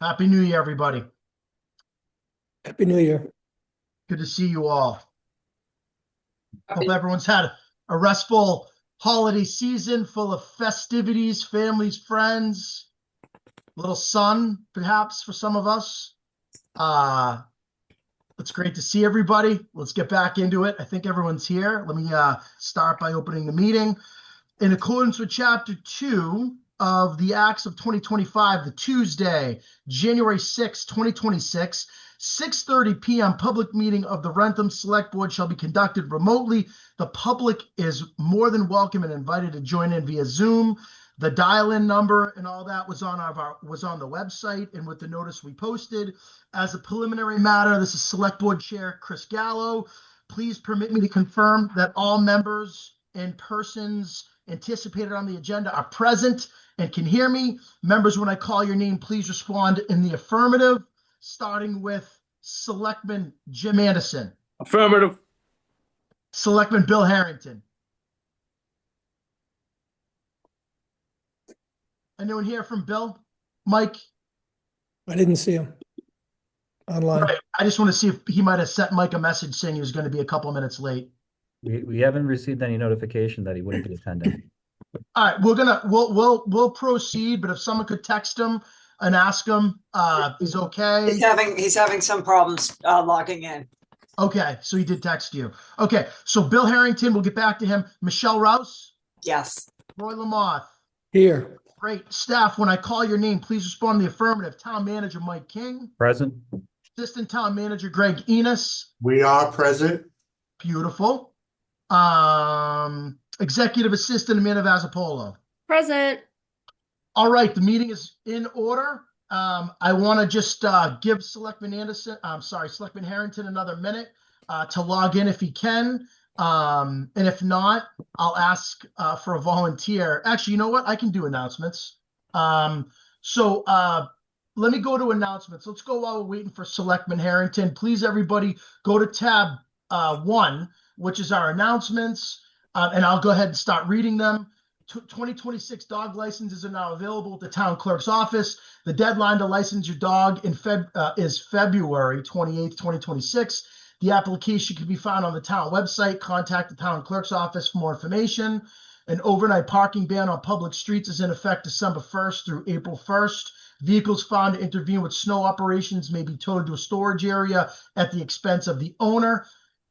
Happy New Year, everybody. Happy New Year. Good to see you all. Hope Happy- everyone's had a restful holiday season full of festivities, families, friends, a little sun, perhaps, for some of us. Uh, it's great to see everybody. Let's get back into it. I think everyone's here. Let me start by opening the meeting. In accordance with Chapter 2 of the Acts of 2025, the Tuesday, January 6, 2026, 6:30 p.m. public meeting of the Wrentham Select Board shall be conducted remotely. The public is more than welcome and invited to join in via Zoom. The dial-in number and all that was on the website and with the notice we posted. As a preliminary matter, this is Select Board Chair Chris Gallo. Please permit me to confirm that all members and persons anticipated on the agenda are present and can hear me. Members, when I call your name, please respond in the affirmative, starting with Selectman Jim Anderson, Affirmative. Selectman Bill Harrington. Anyone here from Bill? Mike? I didn't see him online. Right. I just want to see if he might have sent Mike a message saying he was going to be a couple minutes late. We haven't received any notification that he wouldn't be attending. All right, we'll proceed, but if someone could text him and ask him he's okay. He's having some problems logging in. Okay, so he did text you. Okay, so Bill Harrington, we'll get back to him. Michelle Rouse, Yes. Roy Lamoth. Here. Great. Staff, when I call your name, please respond in the affirmative. Town Manager Mike King. Present? Assistant Town Manager Greg Enos. We are present. Beautiful. Executive Assistant Amanda Vassapolo. Present. All right, the meeting is in order. I want to just give Selectman Harrington another minute to log in if he can. And if not, I'll ask for a volunteer. Actually, you know what? I can do announcements. So let me go to announcements. Let's go while we're waiting for Selectman Harrington. Please, everybody, go to tab 1, which is our announcements, and I'll go ahead and start reading them. 2026 dog licenses are now available at the town clerk's office. The deadline to license your dog is February 28th, 2026. The application can be found on the town website. Contact the town clerk's office for more information. An overnight parking ban on public streets is in effect December 1st through April 1st. Vehicles found to intervene with snow operations may be towed to a storage area at the expense of the owner.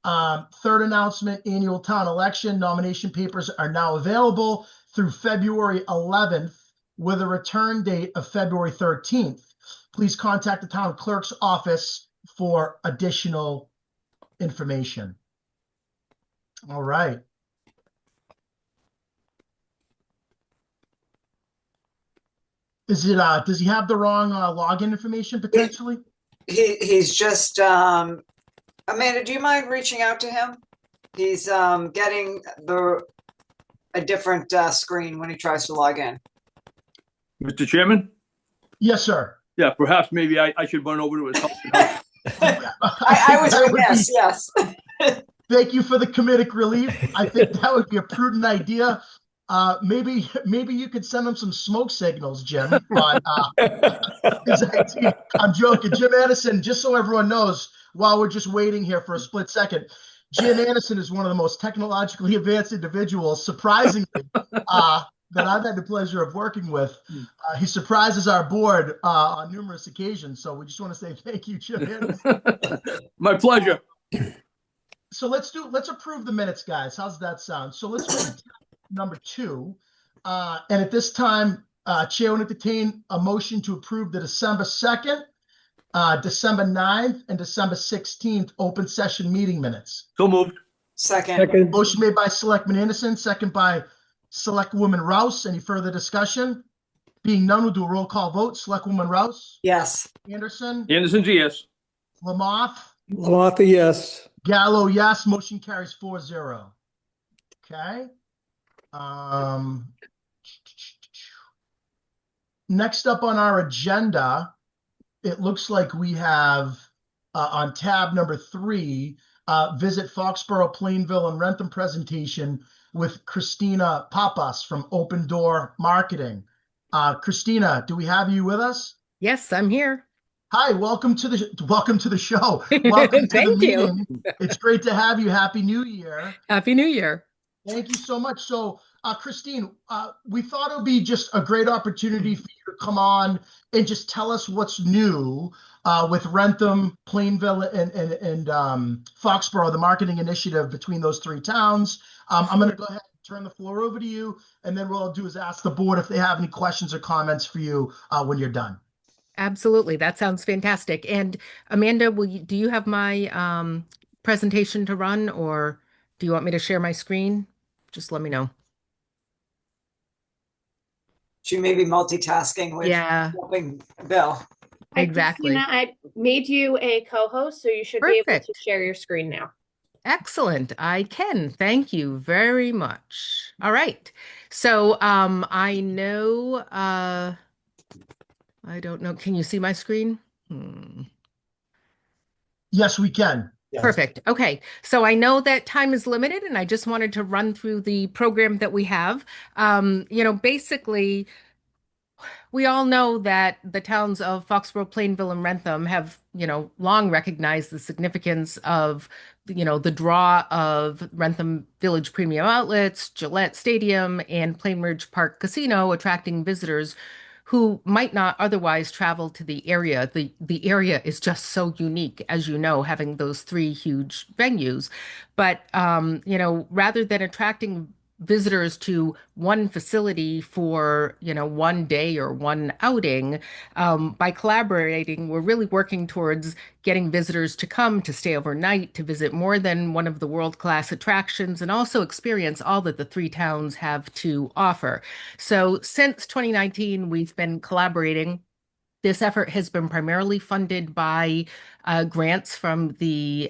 Third announcement, annual town election nomination papers are now available through February 11th with a return date of February 13th. Please contact the town clerk's office for additional information. All right. Is it does he have the wrong login information potentially? He's just Amanda, do you mind reaching out to him? He's getting a different screen when he tries to log in. Mr. Chairman? Yes, sir. Yeah, perhaps maybe I should run over to his house. I was remiss, yes. Thank you for the comedic relief. I think that would be a prudent idea. Maybe you could send him some smoke signals, Jim. But I'm joking. Jim Anderson, just so everyone knows, while we're just waiting here for a split second, Jim Anderson is one of the most technologically advanced individuals, surprisingly, that I've had the pleasure of working with. He surprises our board on numerous occasions. So we just want to say thank you, Jim Anderson. My pleasure. So let's approve the minutes, guys. How's that sound? So let's go to number 2. And at this time, Chair will entertain a motion to approve the December 2nd, December 9th, and December 16th open session meeting minutes. So moved. Second. Motion made by Selectman Anderson, second by Selectwoman Rouse. Any further discussion? Being none, we'll do a roll call vote. Selectwoman Rouse? Yes. Anderson? Anderson's yes. Lamoth? Lamoth, yes. Gallo, yes. Motion carries 4-0. Okay. Next up on our agenda, it looks like we have on tab number 3, visit Foxborough, Plainville, and Wrentham presentation with Christina Papas from Open Door Marketing. Christina, do we have you with us? Yes, I'm here. Hi, welcome to the show. Welcome to the Thank you. meeting. It's great to have you. Happy New Year. Happy New Year. Thank you so much. So, Christine, we thought it would be just a great opportunity for you to come on and just tell us what's new with Wrentham, Plainville, and Foxborough, the marketing initiative between those three towns. I'm going to go ahead and turn the floor over to you, and then what I'll do is ask the board if they have any questions or comments for you when you're done. Absolutely. That sounds fantastic. And Amanda, do you have my presentation to run, or do you want me to share my screen? Just let me know. She may be multitasking with Yeah, helping Bill. Hi, exactly. Christina. I made you a co-host, so you should be able to Perfect. share your screen now. Excellent. I can. Thank you very much. All right. So I know I don't know. Can you see my screen? Yes, we can. Perfect. Okay. So I know that time is limited, and I just wanted to run through the program that we have. Basically, we all know that the towns of Foxborough, Plainville, and Wrentham have, long recognized the significance of, the draw of Wrentham Village Premium Outlets, Gillette Stadium, and Plainridge Park Casino, attracting visitors who might not otherwise travel to the area. The area is just so unique, as you know, having those three huge venues. But rather than attracting visitors to one facility for, one day or one outing, by collaborating, we're really working towards getting visitors to come to stay overnight, to visit more than one of the world-class attractions, and also experience all that the three towns have to offer. So since 2019, we've been collaborating. This effort has been primarily funded by grants from the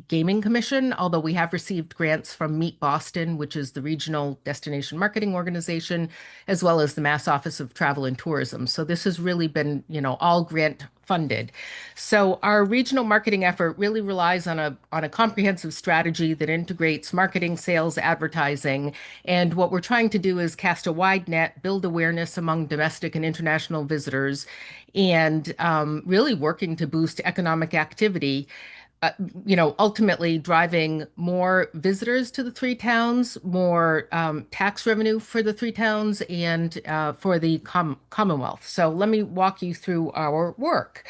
Gaming Commission, although we have received grants from Meet Boston, which is the regional destination marketing organization, as well as the Mass Office of Travel and Tourism. So this has really been, all grant funded. So our regional marketing effort really relies on a comprehensive strategy that integrates marketing, sales, advertising, and what we're trying to do is cast a wide net, build awareness among domestic and international visitors, and really working to boost economic activity. Ultimately driving more visitors to the three towns, more tax revenue for the three towns, and for the Commonwealth. So let me walk you through our work.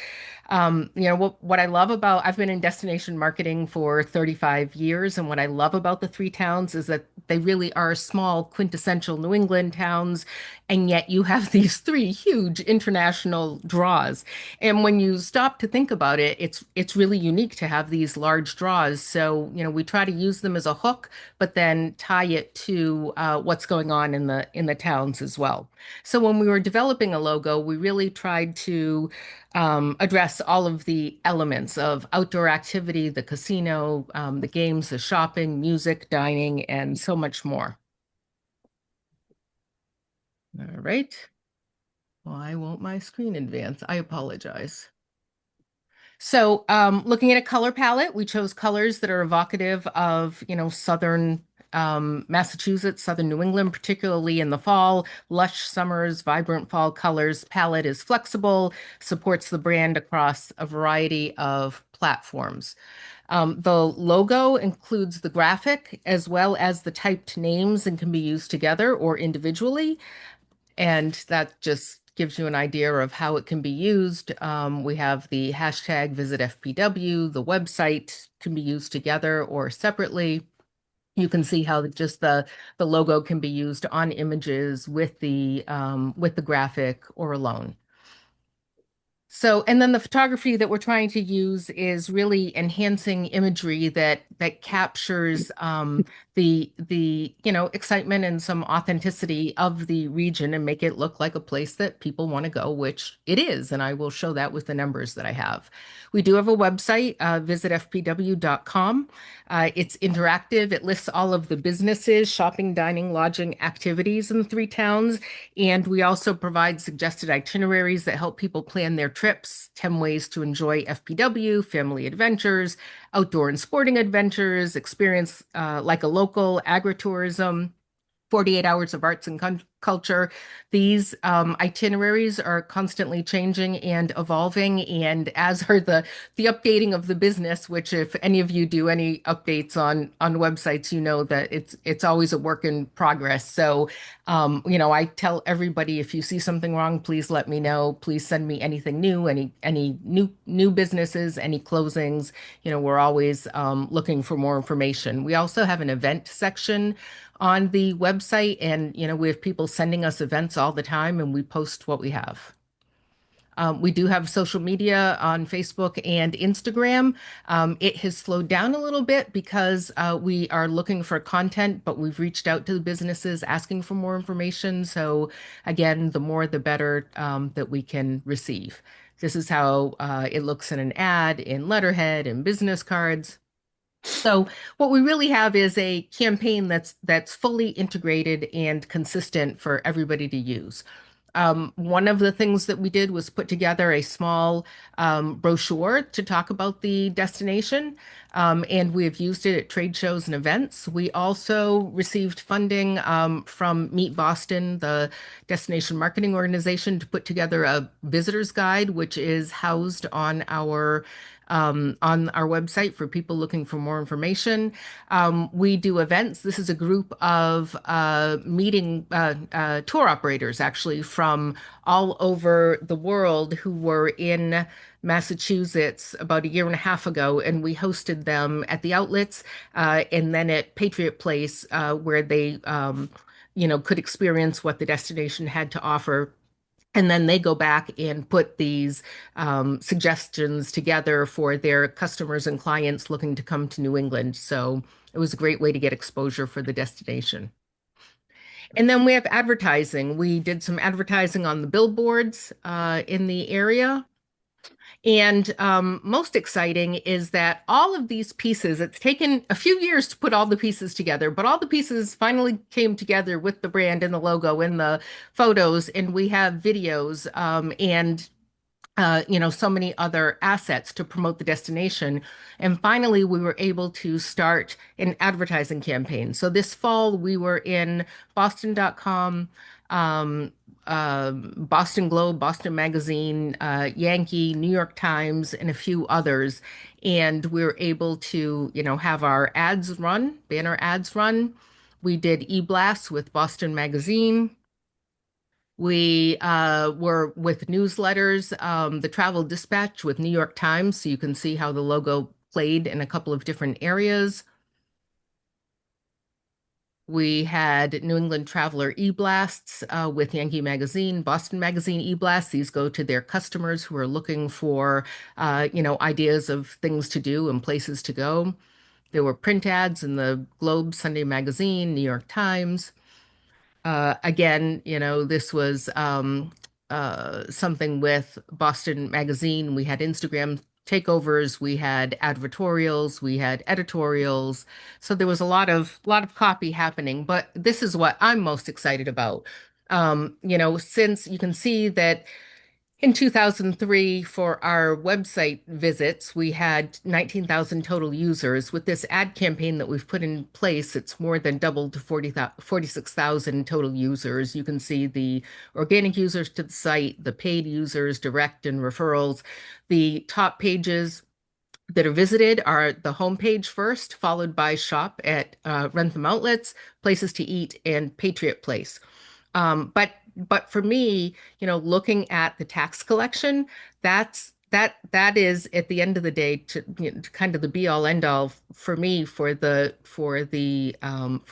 What I love about, I've been in destination marketing for 35 years, and what I love about the three towns is that they really are small, quintessential New England towns, and yet you have these three huge international draws. And when you stop to think about it, it's really unique to have these large draws. So, we try to use them as a hook, but then tie it to what's going on in the towns as well. So when we were developing a logo, we really tried to address all of the elements of outdoor activity, the casino, the games, the shopping, music, dining, and so much more. All right. Why won't my screen advance? I apologize. So looking at a color palette, we chose colors that are evocative of, southern Massachusetts, southern New England, particularly in the fall. Lush summers, vibrant fall colors. Palette is flexible, supports the brand across a variety of platforms. The logo includes the graphic as well as the typed names and can be used together or individually. And that just gives you an idea of how it can be used. We have the hashtag visit FPW, the website can be used together or separately. You can see how just the logo can be used on images with the graphic or alone. So, and then the photography that we're trying to use is really enhancing imagery that captures the excitement and some authenticity of the region and make it look like a place that people want to go, which it is. And I will show that with the numbers that I have. We do have a website, visitfpw.com. It's interactive. It lists all of the businesses, shopping, dining, lodging, activities in the three towns. And we also provide suggested itineraries that help people plan their trips, 10 ways to enjoy FPW, family adventures, outdoor and sporting adventures, experience like a local, agritourism, 48 hours of arts and culture. These itineraries are constantly changing and evolving, and as are the updating of the business, which if any of you do any updates on websites, you know that it's always a work in progress. So I tell everybody, if you see something wrong, please let me know. Please send me anything new, any new businesses, any closings. We're always looking for more information. We also have an event section on the website, and we have people sending us events all the time, and we post what we have. We do have social media on Facebook and Instagram. It has slowed down a little bit because we are looking for content, but we've reached out to the businesses asking for more information. So again, the more the better that we can receive. This is how it looks in an ad, in letterhead, in business cards. So what we really have is a campaign that's fully integrated and consistent for everybody to use. One of the things that we did was put together a small brochure to talk about the destination, and we have used it at trade shows and events. We also received funding from Meet Boston, the destination marketing organization, to put together a visitor's guide, which is housed on our website for people looking for more information. We do events. This is a group of tour operators, actually, from all over the world who were in Massachusetts about a year and a half ago, and we hosted them at the outlets and then at Patriot Place, where they, could experience what the destination had to offer. And then they go back and put these suggestions together for their customers and clients looking to come to New England. So it was a great way to get exposure for the destination. And then we have advertising. We did some advertising on the billboards in the area. And most exciting is that all of these pieces, it's taken a few years to put all the pieces together, but all the pieces finally came together with the brand and the logo and the photos, and we have videos and so many other assets to promote the destination. And finally, we were able to start an advertising campaign. So this fall, we were in Boston.com, Boston Globe, Boston Magazine, Yankee, New York Times, and a few others. And we were able to, have our ads run, banner ads run. We did e-blasts with Boston Magazine. We were with newsletters, the Travel Dispatch with New York Times, so you can see how the logo played in a couple of different areas. We had New England Traveler e-blasts with Yankee Magazine, Boston Magazine e-blasts. These go to their customers who are looking for, ideas of things to do and places to go. There were print ads in the Globe, Sunday Magazine, New York Times. Again, this was something with Boston Magazine. We had Instagram takeovers, we had advertorials, we had editorials. So there was a lot of copy happening, but this is what I'm most excited about. Since you can see that in 2003, for our website visits, we had 19,000 total users. With this ad campaign that we've put in place, it's more than doubled to 46,000 total users. You can see the organic users to the site, the paid users, direct and referrals. The top pages that are visited are the homepage first, followed by shop at Wrentham Outlets, places to eat, and Patriot Place. But for me, looking at the tax collection, that is at the end of the day to kind of the be all end all for me for the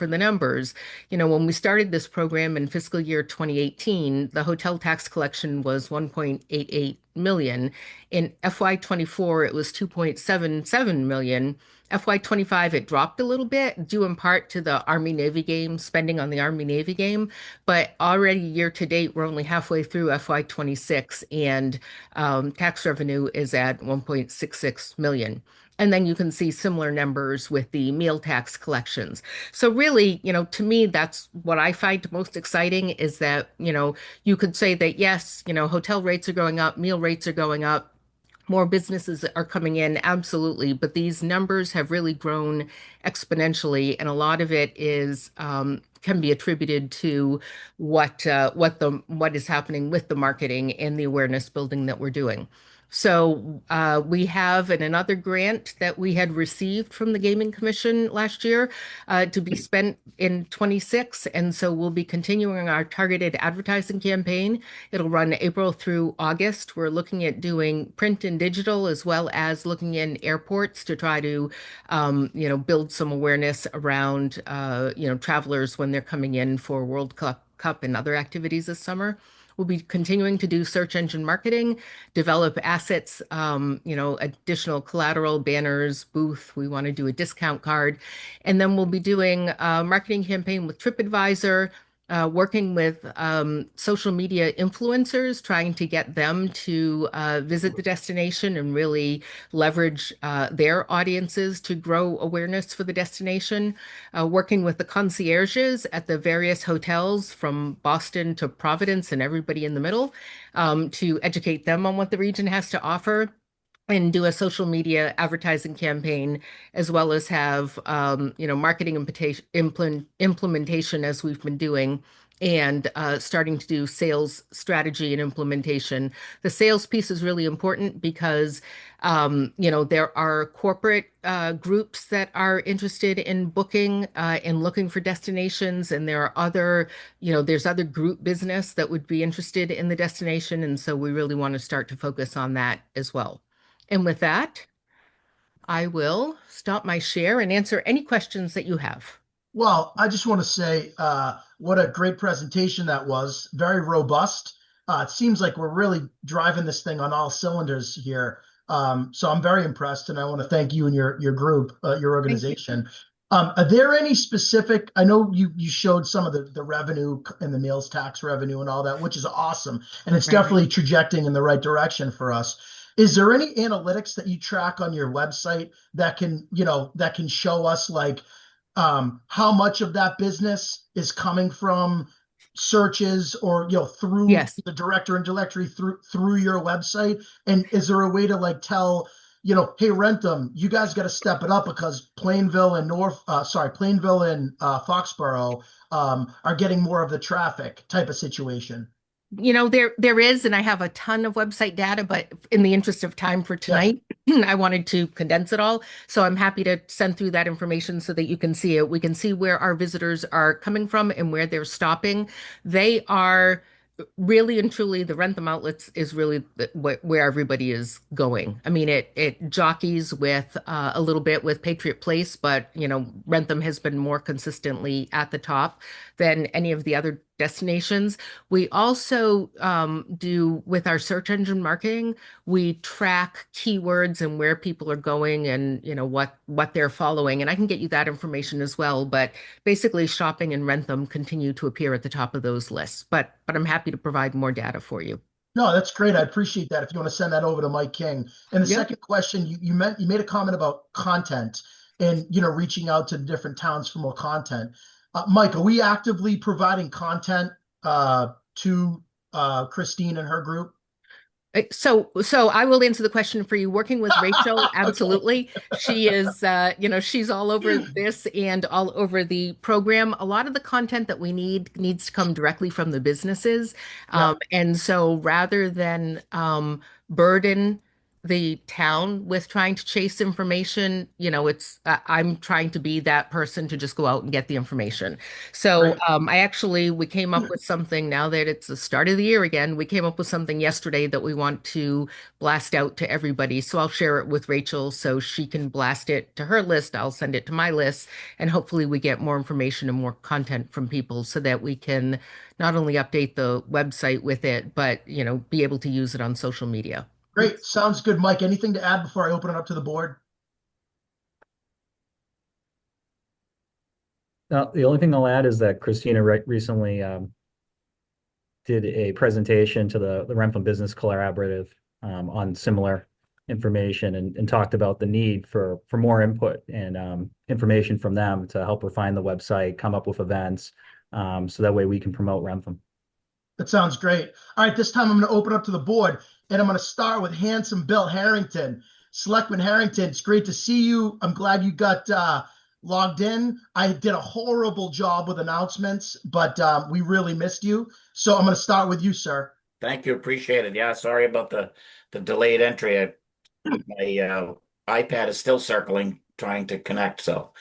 numbers. When we started this program in fiscal year 2018, the hotel tax collection was 1.88 million. In FY24, it was 2.77 million. FY25, it dropped a little bit, due in part to the Army Navy game, spending on the Army Navy game. But already year to date, we're only halfway through FY26, and tax revenue is at 1.66 million. And then you can see similar numbers with the meal tax collections. So really, to me, that's what I find most exciting is that, you could say that, yes, hotel rates are going up, meal rates are going up, more businesses are coming in, absolutely. But these numbers have really grown exponentially, and a lot of it is can be attributed to what is happening with the marketing and the awareness building that we're doing. So we have another grant that we had received from the Gaming Commission last year to be spent in 26. And so we'll be continuing our targeted advertising campaign. It'll run April through August. We're looking at doing print and digital as well as looking in airports to try to, build some awareness around, travelers when they're coming in for World Cup and other activities this summer. We'll be continuing to do search engine marketing, develop assets, additional collateral, banners, booth. We want to do a discount card. And then we'll be doing a marketing campaign with TripAdvisor, working with social media influencers, trying to get them to visit the destination and really leverage their audiences to grow awareness for the destination, working with the concierges at the various hotels from Boston to Providence and everybody in the middle, to educate them on what the region has to offer, and do a social media advertising campaign, as well as have marketing implementation as we've been doing, and starting to do sales strategy and implementation. The sales piece is really important because there are corporate groups that are interested in booking and looking for destinations, and there are there's other group business that would be interested in the destination, and so we really want to start to focus on that as well. And with that, I will stop my share and answer any questions that you have. Well, I just want to say what a great presentation that was. Very robust. It seems like we're really driving this thing on all cylinders here. So I'm very impressed, and I want to thank you and your group, your organization. Are there any specific, I know you showed some of the revenue and the meals tax revenue and all that, which is awesome. And it's definitely trajecting in the right direction for us. Is there any analytics that you track on your website that can show us like how much of that business is coming from searches or through the director and directory through your website? And is there a way to like tell, hey, Wrentham, you guys got to step it up because Plainville and Foxborough are getting more of the traffic type of situation? There is, and I have a ton of website data, but in the interest of time for tonight, I wanted to condense it all. So I'm happy to send through that information so that you can see it. We can see where our visitors are coming from and where they're stopping. They are really and truly, the Wrentham outlets is really where everybody is going. I mean, it jockeys with a little bit with Patriot Place, but Wrentham has been more consistently at the top than any of the other destinations. We also do with our search engine marketing, we track keywords and where people are going and what they're following. And I can get you that information as well. But basically, shopping and Wrentham continue to appear at the top of those lists. But I'm happy to provide more data for you. No, that's great. I appreciate that. If you want to send that over to Mike King. And the second question, you made a comment about content and reaching out to different towns for more content. Mike, are we actively providing content to Christine and her group? So I will answer the question for you. Working with Rachel, absolutely. She is, she's all over this and all over the program. A lot of the content that we needs to come directly from the businesses. And so rather than burden the town with trying to chase information, I'm trying to be that person to just go out and get the information. So we came up with something now that it's the start of the year again. We came up with something yesterday that we want to blast out to everybody. So I'll share it with Rachel so she can blast it to her list. I'll send it to my list, and hopefully we get more information and more content from people so that we can not only update the website with it, but be able to use it on social media. Great. Sounds good. Mike, anything to add before I open it up to the board? The only thing I'll add is that Christina recently did a presentation to the Wrentham Business Collaborative on similar information and talked about the need for more input and information from them to help refine the website, come up with events, so that way we can promote Wrentham. That sounds great. All right, this time I'm going to open up to the board, and I'm going to start with handsome Bill Harrington. Selectman Harrington, it's great to see you. I'm glad you got logged in. I did a horrible job with announcements, but we really missed you. So I'm going to start with you, sir. Thank you. Appreciate it. Yeah, sorry about the delayed entry. My iPad is still circling, trying to connect. So,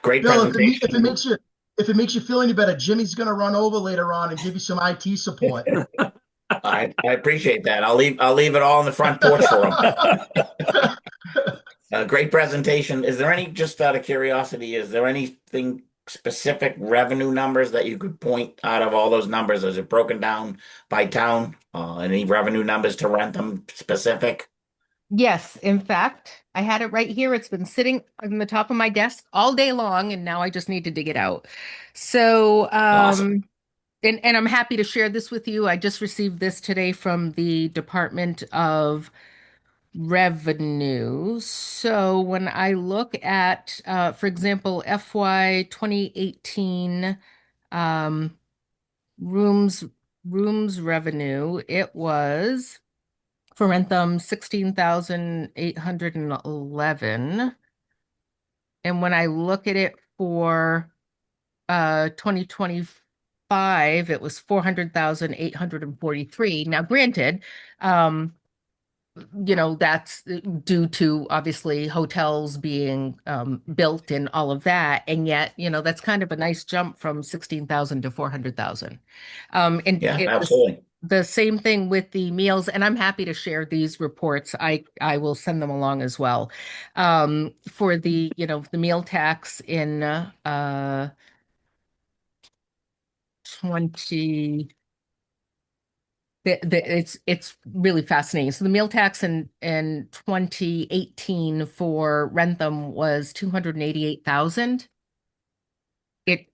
great Bill, presentation. if it makes you feel any better, Jimmy's going to run over later on and give you some IT support. I appreciate that. I'll leave it all on the front porch for him. Great presentation. Is there any, just out of curiosity, is there anything specific revenue numbers that you could point out of all those numbers? Is it broken down by town? Any revenue numbers to Wrentham specific? Yes, in fact, I had it right here. It's been sitting on the top of my desk all day long, and now I just need to dig it out. So, Awesome. and I'm happy to share this with you. I just received this today from the Department of Revenue. So when I look at, for example, FY 2018 um, rooms revenue, it was for Wrentham 16,811. And when I look at it for 2025, it was 400,843. Now, granted, that's due to obviously hotels being built and all of that. And yet, that's kind of a nice jump from 16,000 to 400,000. And Yeah, it was absolutely. the same thing with the meals. And I'm happy to share these reports. I will send them along as well. For the meal tax in 20. It's really fascinating. So the meal tax in 2018 for Wrentham was 288,000. It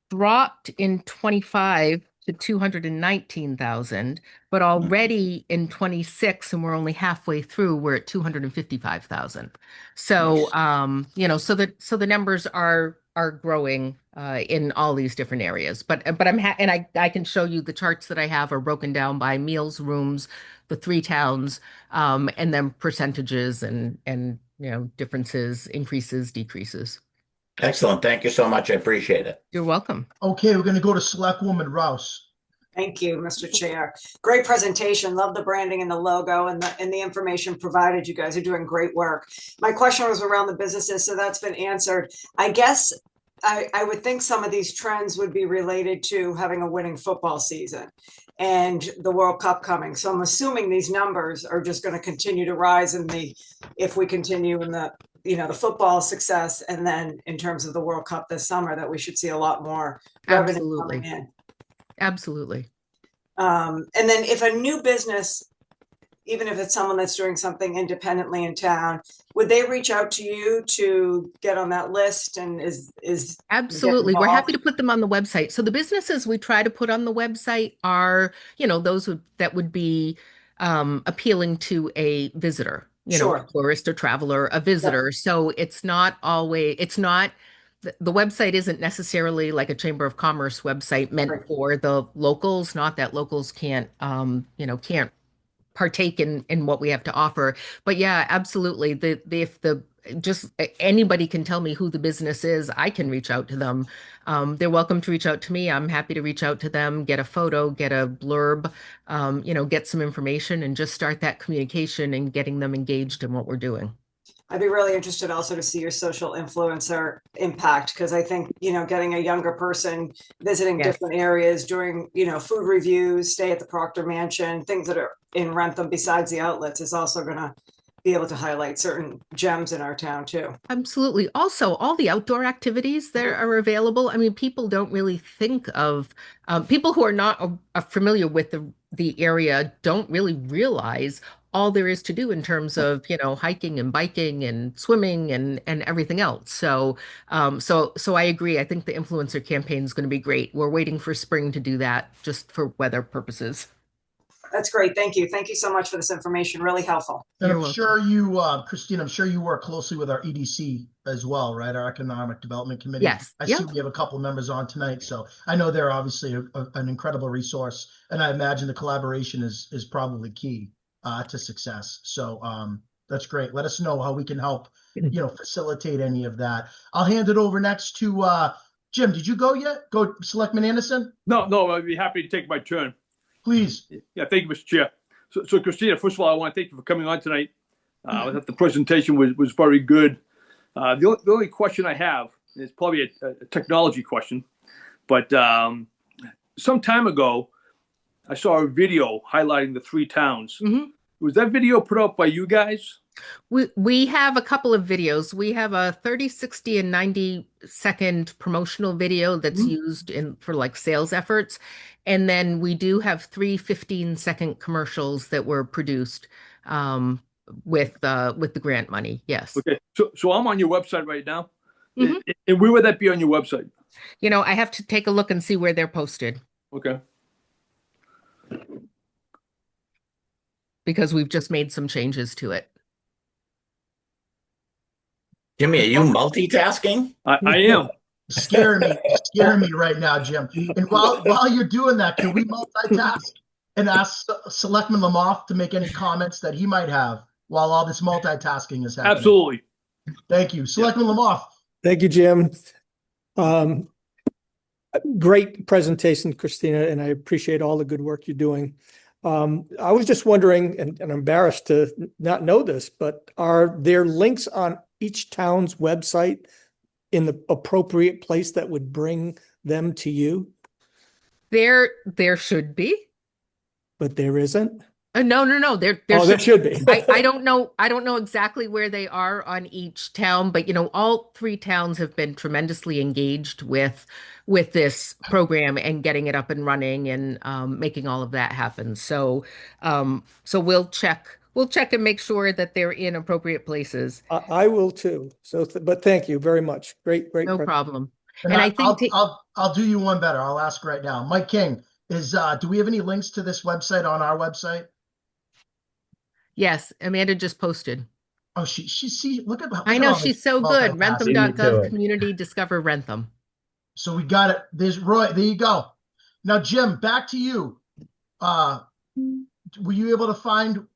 dropped in 25 to 219,000, but already in 26, and we're only halfway through, we're at 255,000. So so the numbers are growing in all these different areas. But and I can show you the charts that I have are broken down by meals, rooms, the three towns, and then percentages and differences, increases, decreases. Excellent. Thank you so much. I appreciate it. You're welcome. Okay, we're going to go to Selectwoman Rouse. Thank you, Mr. Chair. Great presentation. Love the branding and the logo and the information provided. You guys are doing great work. My question was around the businesses, so that's been answered. I guess I would think some of these trends would be related to having a winning football season and the World Cup coming. So I'm assuming these numbers are just going to continue to rise if we continue in the football success, and then in terms of the World Cup this summer, that we should see a lot more revenue coming in. Absolutely. And then if a new business, even if it's someone that's doing something independently in town, would they reach out to you to get on that list? And is absolutely, we're happy to put them on the website. So the businesses we try to put on the website are, those that would be appealing to a visitor, Sure. A tourist or traveler, a visitor. Yeah. So it's not the website isn't necessarily like a Chamber of Commerce website meant for the locals, not that locals can't partake in what we have to offer. But yeah, absolutely. If just anybody can tell me who the business is, I can reach out to them. They're welcome to reach out to me. I'm happy to reach out to them, get a photo, get a blurb, get some information, and just start that communication and getting them engaged in what we're doing. I'd be really interested also to see your social influencer impact, because I think, getting a younger person visiting different areas, doing, food reviews, stay at the Proctor Mansion, things that are in Wrentham besides the outlets is also going to be able to highlight certain gems in our town too. Absolutely. Also, all the outdoor activities that are available. I mean, people don't really think of people who are not familiar with the area don't really realize all there is to do in terms of, hiking and biking and swimming and everything else. So I agree. I think the influencer campaign is going to be great. We're waiting for spring to do that just for weather purposes. That's great. Thank you. Thank you so much for this information. Really helpful. And I'm sure you, Christine, I'm sure you work closely with our EDC as well, right? Our Economic Development Committee. Yes. I see we have a couple of members on tonight, so I know they're obviously an incredible resource, and I imagine the collaboration is probably key to success. So that's great. Let us know how we can help facilitate any of that. I'll hand it over next to Jim. Did you go yet? Go, Selectman Anderson, No, I'd be happy to take my turn. please. Yeah, thank you, Mr. Chair. So Christina, first of all, I want to thank you for coming on tonight. I thought the presentation was very good. The only question I have is probably a technology question, but some time ago, I saw a video highlighting the 3 towns. Mhm. Was that video put out by you guys? We have a couple of videos. We have a 30, 60, and 90-second promotional video that's used for like sales efforts. And then we do have 3 15-second commercials that were produced with the grant money. Yes. Okay, so I'm on your website right now. Mhm. And where would that be on your website? I have to take a look and see where they're posted Okay. because we've just made some changes to it. Jimmy, are you multitasking? I am. Scare me right now, Jim. And while you're doing that, can we multitask and ask Selectman Lamoth to make any comments that he might have while all this multitasking is happening? Absolutely. Thank you, Selectman Lamoth. Thank you, Jim. Great presentation, Christina, and I appreciate all the good work you're doing. I was just wondering, and I'm embarrassed to not know this, but are there links on each town's website in the appropriate place that would bring them to you? There should be. But there isn't? No. There There should be. I don't know exactly where they are on each town, but all 3 towns have been tremendously engaged with this program and getting it up and running and making all of that happen. So we'll check and make sure that they're in appropriate places. I will too. But thank you very much. Great. No problem. And I think I'll do you one better. I'll ask right now. Mike King, do we have any links to this website on our website? yes, Amanda just posted. Oh, she look at. I know she's so good. multitasking. Wrentham.gov community discover Wrentham. So we got it. There's Roy. There you go. Now, Jim, back to you. Were you able to find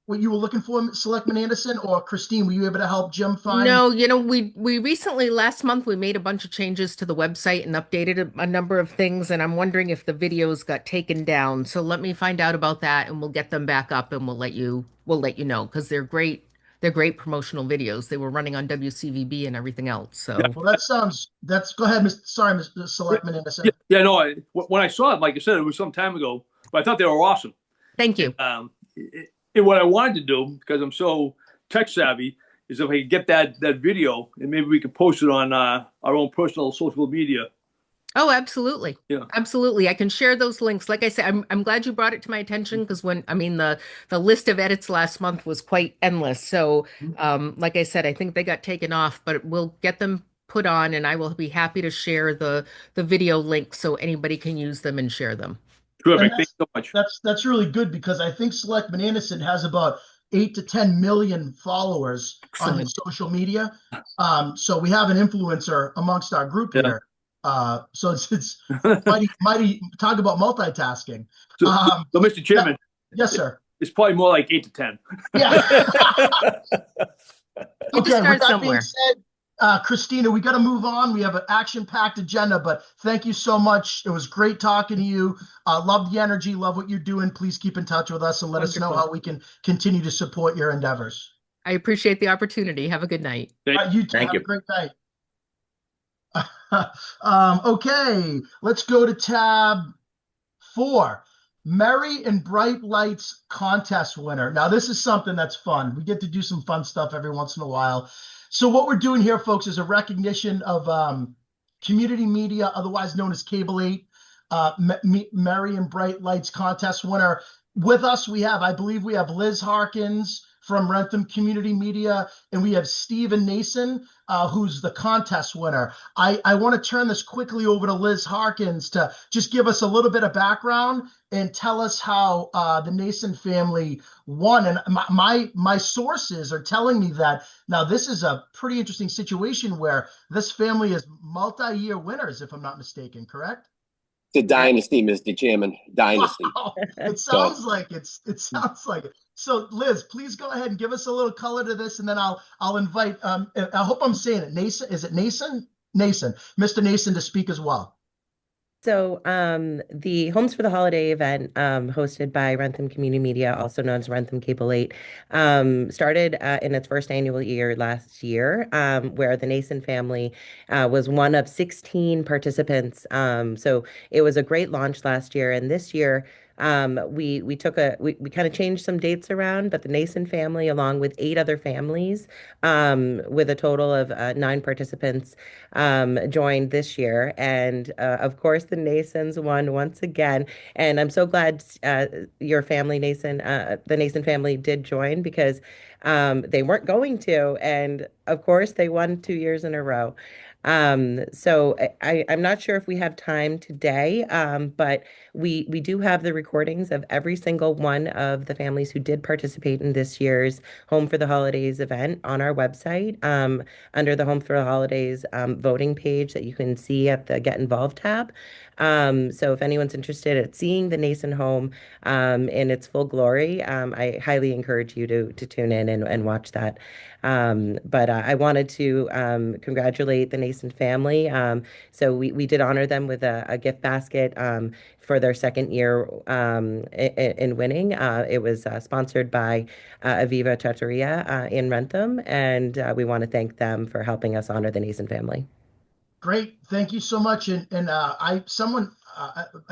what you were looking for, Selectman Anderson, or Christine? Were you able to help Jim find? No, we recently last month we made a bunch of changes to the website and updated a number of things, and I'm wondering if the videos got taken down. So let me find out about that, and we'll get them back up, and we'll let you know because they're great. They're great promotional videos. They were running on WCVB and everything else. So Well, go ahead, Mr. Selectman Anderson. Yeah, no. When I saw it, like I said, it was some time ago, but I thought they were awesome. thank you. And what I wanted to do, because I'm so tech savvy, is if I could get that video and maybe we could post it on our own personal social media. Oh, absolutely. Yeah. Absolutely. I can share those links. Like I said, I'm glad you brought it to my attention because the list of edits last month was quite endless. So, like I said, I think they got taken off, but we'll get them put on and I will be happy to share the video links so anybody can use them and share them. Terrific. Thanks so much. That's really good because I think Selectman Anderson has about 8 to 10 million followers on his social media. So we have an influencer amongst our group here. So it's mighty talk about multitasking. So, Mr. Chairman. Yes, sir. It's probably more like 8 to 10. Yeah. Okay. start With that somewhere. being said, Christina, we got to move on. We have an action-packed agenda, but thank you so much. It was great talking to you. Love the energy. Love what you're doing. Please keep in touch with us and let us know how we can continue to support your endeavors. I appreciate the opportunity. Have a good night. You too. Thank Have you. a great night. Okay, let's go to tab 4. Merry and Bright Lights contest winner. Now, this is something that's fun. We get to do some fun stuff every once in a while. So what we're doing here, folks, is a recognition of community media, otherwise known as Cable 8, Merry and Bright Lights contest winner. With us, I believe we have Liz Harkins from Wrentham Community Media, and we have Stephen Nason, who's the contest winner. I want to turn this quickly over to Liz Harkins to just give us a little bit of background and tell us how the Nason family won. And my sources are telling me that now this is a pretty interesting situation where this family is multi-year winners, if I'm not mistaken, correct? It's a dynasty, Mr. Chairman. Dynasty. Wow. It sounds like it sounds like it. So Liz, please go ahead and give us a little color to this, and then I'll invite I hope I'm saying it. Nason, is it Nason? Nason, Mr. Nason to speak as well. So the Homes for the Holiday event, hosted by Wrentham Community Media, also known as Wrentham Cable 8, started in its first annual year last year, where the Nason family was one of 16 participants. So it was a great launch last year, and this year we kind of changed some dates around, but the Nason family, along with 8 other families, with a total of 9 participants, joined this year. And of course, the Nasons won once again. And I'm so glad your family, Nason, the Nason family did join, because they weren't going to. And of course, they won 2 years in a row. So I'm not sure if we have time today, but we do have the recordings of every single one of the families who did participate in this year's Home for the Holidays event on our website, under the Home for the Holidays voting page that you can see at the Get Involved tab. So if anyone's interested in seeing the Nason home in its full glory, I highly encourage you to tune in and watch that. But I wanted to congratulate the Nason family. So we did honor them with a gift basket for their second year in winning. It was sponsored by Aviva Trattoria in Wrentham, and we want to thank them for helping us honor the Nason family. Great, thank you so much. And I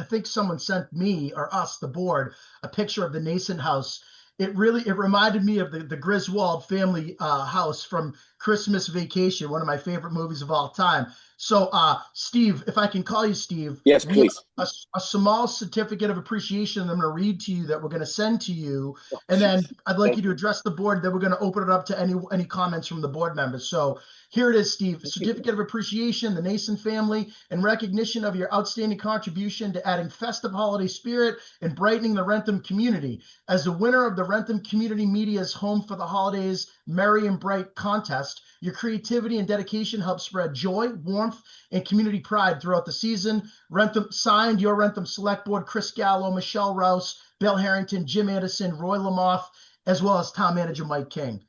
think someone sent me or us, the board, a picture of the Nason house. It reminded me of the Griswold family house from Christmas Vacation, one of my favorite movies of all time. So, Steve, if I can call you Steve. Yes, please. A small certificate of appreciation I'm going to read to you that we're going to send to you. And then I'd like you to address the board. Then we're going to open it up to any comments from the board members. So here it is, Steve. Certificate of appreciation, the Nason family, in recognition of your outstanding contribution to adding festive holiday spirit and brightening the Wrentham community. As the winner of the Wrentham Community Media's Home for the Holidays Merry and Bright contest, your creativity and dedication helped spread joy, warmth, and community pride throughout the season. Wrentham signed, your Wrentham Select Board, Chris Gallo, Michelle Rouse, Bill Harrington, Jim Anderson, Roy Lamoth, as well as Town Manager Mike King.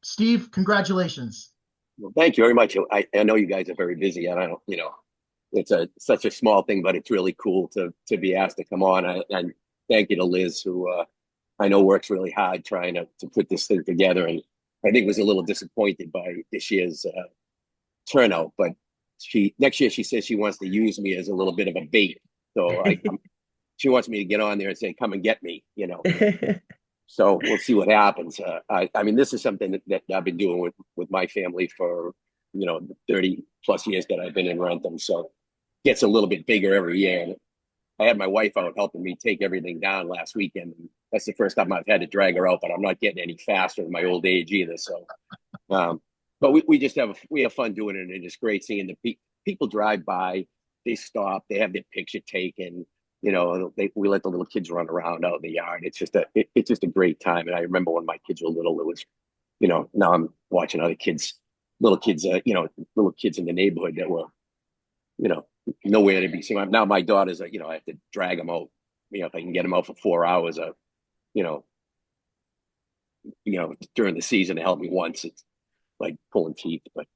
Steve, congratulations. Well, thank you very much. I know you guys are very busy, and I don't, it's such a small thing, but it's really cool to be asked to come on. And thank you to Liz, who I know works really hard trying to put this thing together, and I think was a little disappointed by this year's turnout. But next year she says she wants to use me as a little bit of a bait. So she wants me to get on there and say, "Come and get me," So we'll see what happens. I mean, this is something that I've been doing with my family for 30 plus years that I've been in Wrentham. So it gets a little bit bigger every year. And I had my wife out helping me take everything down last weekend. And that's the first time I've had to drag her out, but I'm not getting any faster in my old age either. So, but we just have fun doing it, and it's great seeing the people drive by. They stop, they have their picture taken. We let the little kids run around out in the yard. It's just a great time. And I remember when my kids were little, it was, now I'm watching other kids, little kids in the neighborhood that were, nowhere to be seen. Now my daughters are, I have to drag them out. If I can get them out for 4 hours, during the season to help me once, it's like pulling teeth. But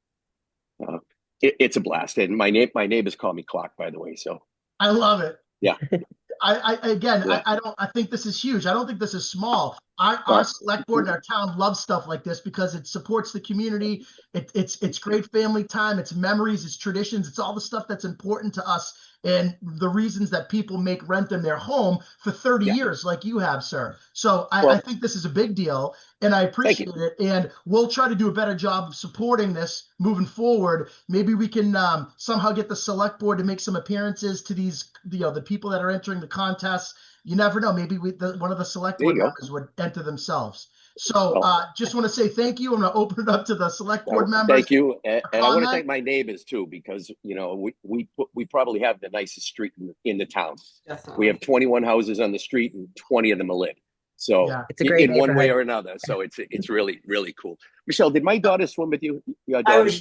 it's a blast. And my neighbors call me Clock, by the way. So I love it. Yeah. I think this is huge. I don't think this is small. Our select board and our town loves stuff like this because it supports the community. It's great family time. It's memories. It's traditions. It's all the stuff that's important to us and the reasons that people make Wrentham their home for 30 years, like you have, sir. So I think this is a big deal, and I appreciate it. And we'll try to do a better job of supporting this moving forward. Maybe we can somehow get the select board to make some appearances to these, the people that are entering the contest. You never know. Maybe one of the select board members would enter themselves. So just want to say thank you. I'm going to open it up to the select board members. Thank you. And I want to thank my neighbors too, because, we probably have the nicest street in the town. Definitely. We have 21 houses on the street and 20 of them are lit. So it's a great in one way or another. So it's really, really cool. Michelle, did my daughter swim with you? Your daughter?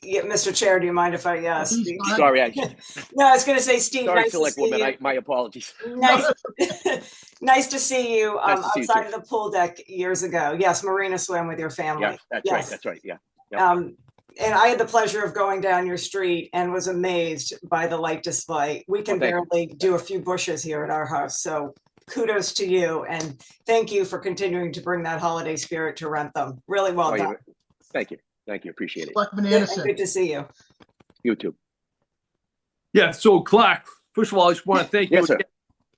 Yeah, Mr. Chair, do you mind if I, Please, speak? go ahead. Sorry, No, I was going to say, Steve, sorry, nice to select see woman. you. My apologies. Nice, nice to see you Nice to see you outside too. of the pool deck years ago. Yes, Marina swam with your family. Yeah, that's right. Yes. That's right. Yeah. And I had the pleasure of going down your street and was amazed by the light display. We can Well, thank barely do a few bushes here at our house. So kudos to you. And thank you for continuing to bring that holiday spirit to Wrentham. Really well done. Thank you. Thank you. Appreciate it. Selectman Good, Anderson. good to see you. You too. Yeah. So Clark, first of all, I just want to thank Yes, you sir. again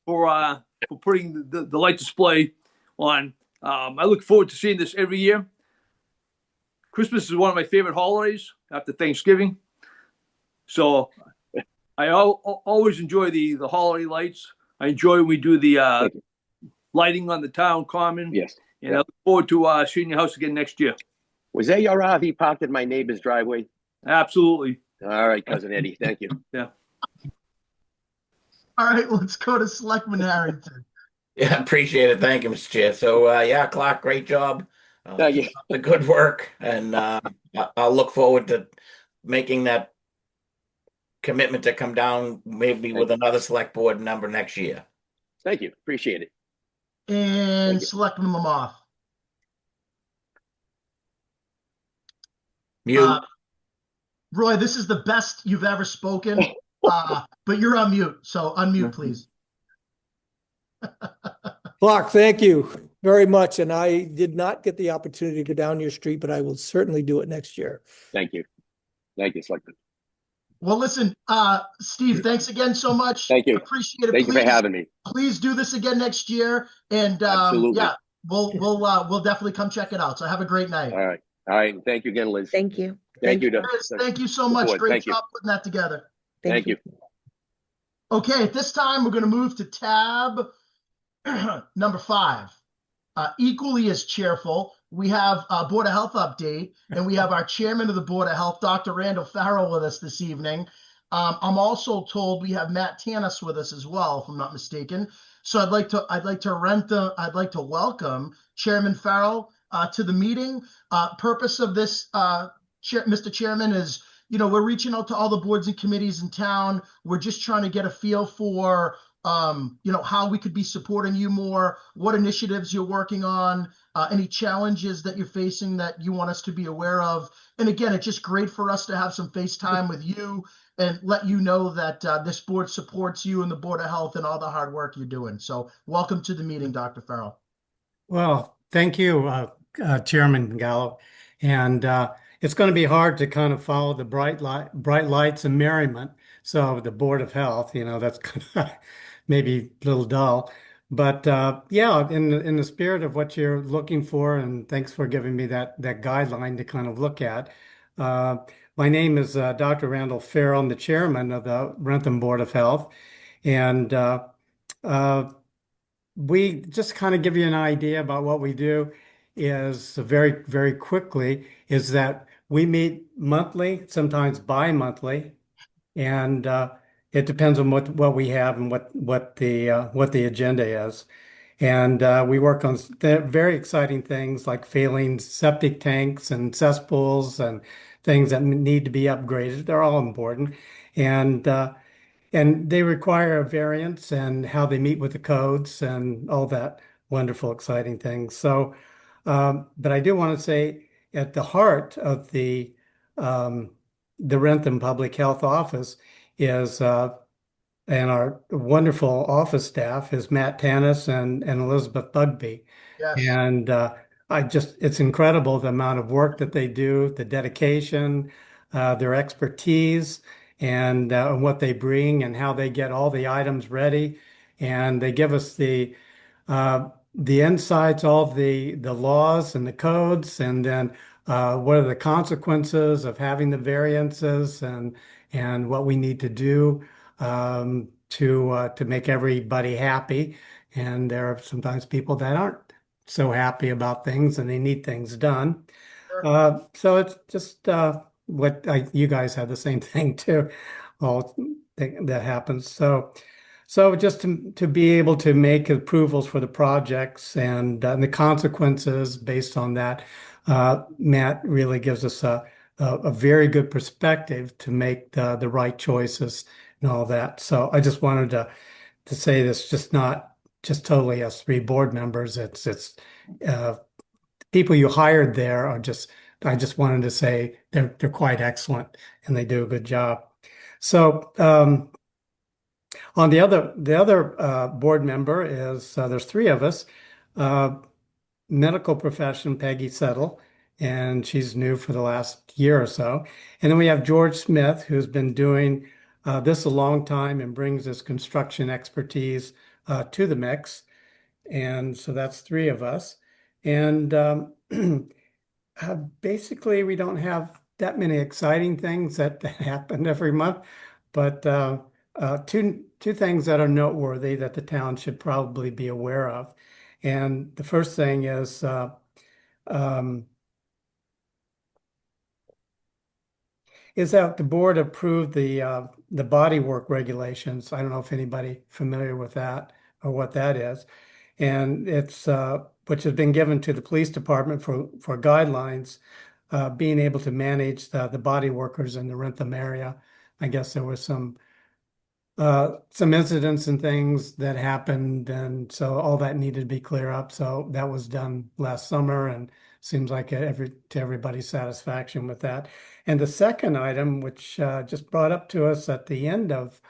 for putting the light display on. I look forward to seeing this every year. Christmas is one of my favorite holidays after Thanksgiving. So I always enjoy the holiday lights. I enjoy when we do the lighting on the town common. Yes. And I look forward to seeing your house again next year. Was that your RV parked in my neighbor's driveway? Absolutely. All right, cousin Eddie. Thank you. Yeah. All right, let's go to Selectman Harrington. Yeah, appreciate it. Thank you, Mr. Chair. So, yeah, Clark, great job. Thank you. The good work, and I'll look forward to making that commitment to come down maybe with another select board member next year. Thank you. Appreciate it. And Selectman Lamoth. Mute. Roy, this is the best you've ever spoken, but you're on mute, so unmute, please. Clark, thank you very much. And I did not get the opportunity to go down your street, but I will certainly do it next year. Thank you. Thank you, Selectman. Well, listen, Steve, thanks again so much. Thank you. Appreciate it. Thank you for having me. Please do this again next year, and Absolutely. yeah, we'll definitely come check it out. So have a great night. All right. All right. Thank you again, Liz. Thank you. Thank you. Chris, thank you so much. Board. Great Thank you. job putting that together. Thank you. Okay, at this time, we're going to move to tab number 5. Equally as cheerful, we have a Board of Health update, and we have our chairman of the Board of Health, Dr. Randall Farrell, with us this evening. I'm also told we have Matt Tanis with us as well, if I'm not mistaken. So I'd like to welcome Chairman Farrell to the meeting. Purpose of this, Mr. Chairman, is we're reaching out to all the boards and committees in town. We're just trying to get a feel for how we could be supporting you more, what initiatives you're working on, any challenges that you're facing that you want us to be aware of. And again, it's just great for us to have some FaceTime with you and let you know that this board supports you and the Board of Health and all the hard work you're doing. So welcome to the meeting, Dr. Farrell. Well, thank you, Chairman Gallo. And it's going to be hard to kind of follow the bright lights and merriment. So the Board of Health, that's kind of maybe a little dull. But yeah, in the spirit of what you're looking for, and thanks for giving me that guideline to kind of look at. My name is Dr. Randall Farrell. I'm the chairman of the Wrentham Board of Health. And we just kind of give you an idea about what we do is very, very quickly is that we meet monthly, sometimes bi-monthly, and it depends on what we have and what the agenda is. And we work on very exciting things like failing septic tanks and cesspools and things that need to be upgraded. They're all important. And they require a variance and how they meet with the codes and all that wonderful, exciting things. So, but I do want to say at the heart of the Wrentham Public Health Office is and our wonderful office staff is Matt Tanis and Elizabeth Bugby. Yes. And it's incredible the amount of work that they do, the dedication, their expertise, and what they bring and how they get all the items ready. And they give us the insights, all the laws and the codes, and then what are the consequences of having the variances and what we need to do to make everybody happy. And there are sometimes people that aren't so happy about things and they need things done. Sure. So it's just you guys have the same thing too. All that happens. So just to be able to make approvals for the projects and the consequences based on that, Matt really gives us a very good perspective to make the right choices and all that. So I just wanted to say this, just not just totally us three board members. It's uh, people you hired there are just. I just wanted to say they're quite excellent and they do a good job. So on the other board member is there's three of us. Uh, Medical profession, Peggy Settle, and she's new for the last year or so. And then we have George Smith, who's been doing this a long time and brings his construction expertise to the mix. And so that's three of us. And basically, we don't have that many exciting things that happen every month, but two things that are noteworthy that the town should probably be aware of. And the first thing um, is that the board approved the body work regulations. I don't know if anybody familiar with that or what that is, and it's which has been given to the police department for guidelines, being able to manage the body workers in the Wrentham area. I guess there was some incidents and things that happened, and so all that needed to be clear up. So that was done last summer, and seems like to everybody's satisfaction with that. And the second item, which just brought up to us at the end of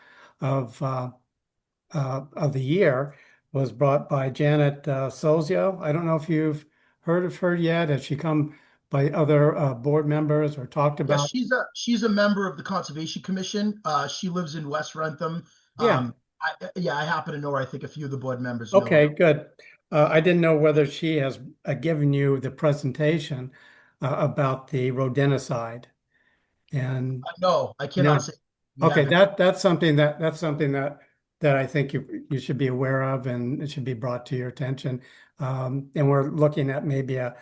of the year, was brought by Janet Solzio. I don't know if you've heard of her yet. Has she come by other board members or talked Yeah, about? she's a member of the Conservation Commission. She lives in West Wrentham. Yeah. I happen to know her. I think a few of the board members know Okay, her. good. I didn't know whether she has given you the presentation about the rodenticide. And No, I cannot no, say we okay, haven't. that's something that I think you should be aware of, and it should be brought to your attention. And we're looking at maybe a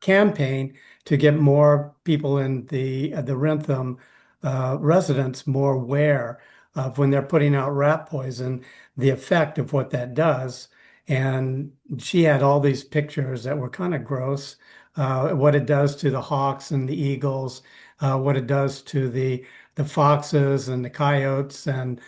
campaign to get more people in the Wrentham residents more aware of when they're putting out rat poison, the effect of what that does. And she had all these pictures that were kind of gross, what it does to the hawks and the eagles, what it does to the foxes and the coyotes and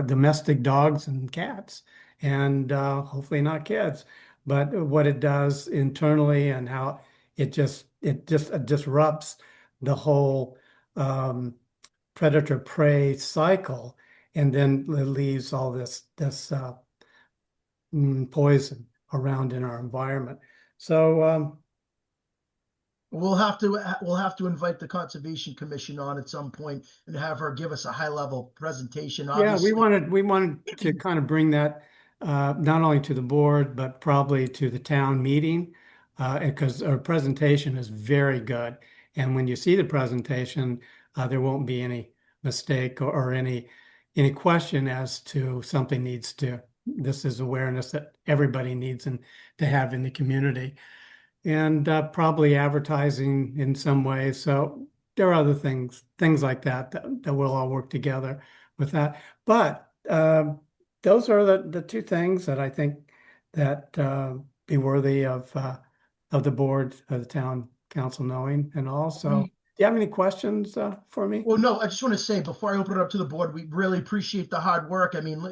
domestic dogs and cats, and hopefully not kids, but what it does internally and how it just disrupts the whole um, predator prey cycle, and then it leaves all this poison around in our environment. So We'll have to invite the Conservation Commission on at some point and have her give us a high level presentation. yeah, we Obviously, wanted to kind of bring that not only to the board, but probably to the town meeting, because our presentation is very good. And when you see the presentation, there won't be any mistake or any question as to something needs to. This is awareness that everybody needs and to have in the community, and probably advertising in some way. So there are other things like that we'll all work together with that. But those are the two things that I think that be worthy of the board, of the town council knowing and all. So, do you have any questions for me? well, no, I just want to say before I open it up to the board, we really appreciate the hard work. I mean,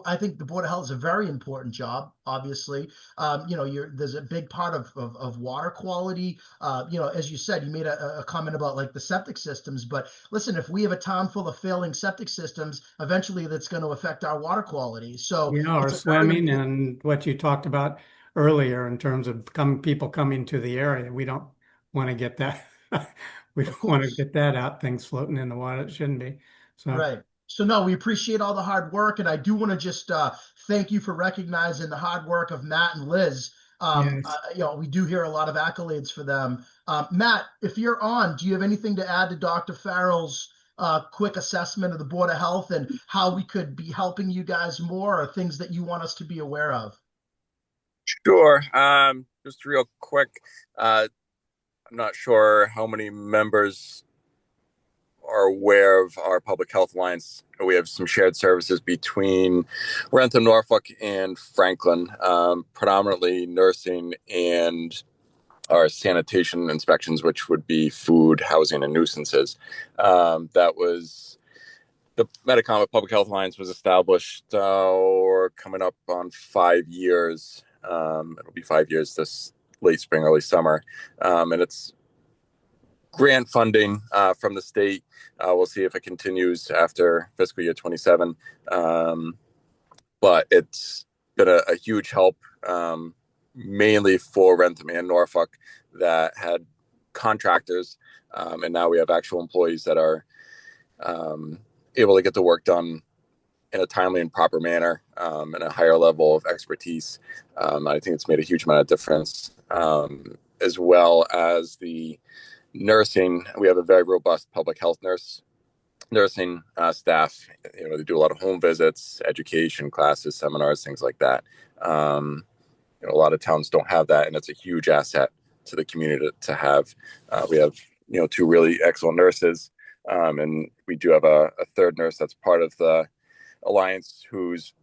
I think the Board of Health is a very important job, obviously. There's a big part of water quality. As you said, you made a comment about like the septic systems, but listen, if we have a town full of failing septic systems, eventually that's going to affect our water quality. So Yeah, or it's a very swimming important. and what you talked about earlier in terms of people coming to the area. We don't want to get that. We Of don't want to course. get that out, things floating in the water. It shouldn't be. So, Right. So no, we appreciate all the hard work, and I do want to just thank you for recognizing the hard work of Matt and Liz. yes. We do hear a lot of accolades for them. Matt, if you're on, do you have anything to add to Dr. Farrell's quick assessment of the Board of Health and how we could be helping you guys more, or things that you want us to be aware of? Sure. Just real quick. I'm not sure how many members are aware of our public health alliance. We have some shared services between Wrentham, Norfolk, and Franklin, predominantly nursing and our sanitation inspections, which would be food, housing, and nuisances. That was the Metacomet Public Health Alliance was established or coming up on 5 years. It'll be 5 years this late spring, early summer. And it's grant funding from the state. We'll see if it continues after fiscal year 27. But it's been a huge help, mainly for Wrentham and Norfolk that had contractors. And now we have actual employees that are able to get the work done in a timely and proper manner, and a higher level of expertise. I think it's made a huge amount of difference, as well as the nursing. We have a very robust public health nursing staff. They do a lot of home visits, education classes, seminars, things like that. A lot of towns don't have that, and it's a huge asset to the community to have. We have two really excellent nurses, and we do have a third nurse that's part of the alliance whose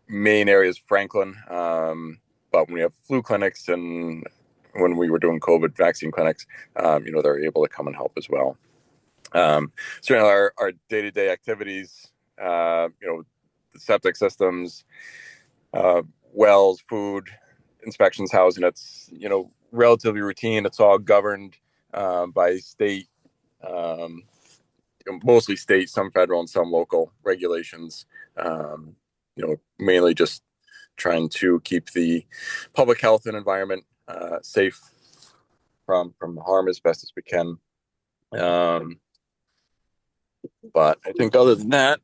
main area is Franklin. But when we have flu clinics and when we were doing COVID vaccine clinics, they're able to come and help as well. Certainly our day-to-day activities, the septic systems, wells, food, inspections, housing, it's, relatively routine. It's all governed by state, mostly state, some federal and some local regulations. Mainly just trying to keep the public health and environment safe from harm as best as we can. But I think other than that,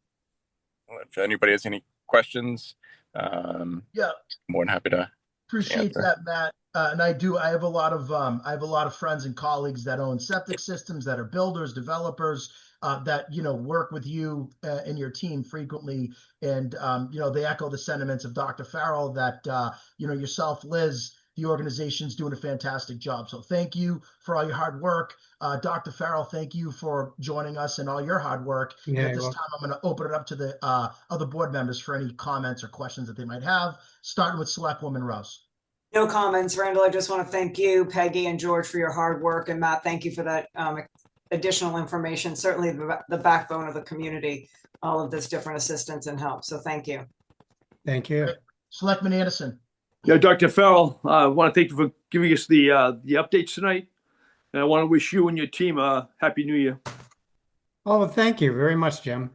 if anybody has any questions, Yeah, more than happy to appreciate answer. that, Matt. And I have a lot of friends and colleagues that own septic systems, that are builders, developers, that work with you and your team frequently, and they echo the sentiments of Dr. Farrell that yourself, Liz, the organization's doing a fantastic job. So thank you for all your hard work. Dr. Farrell, thank you for joining us and all your hard work. And at this time, I'm going to open it up to the other board members for any comments or questions that they might have, starting with Selectwoman Rose. No comments, Randall. I just want to thank you, Peggy and George, for your hard work. And Matt, thank you for that additional information. Certainly the backbone of the community, all of this different assistance and help. So thank you. Thank you. Selectman Anderson. Yeah, Dr. Farrell, I want to thank you for giving us the updates tonight. And I want to wish you and your team a Happy New Year. Oh, well, thank you very much, Jim.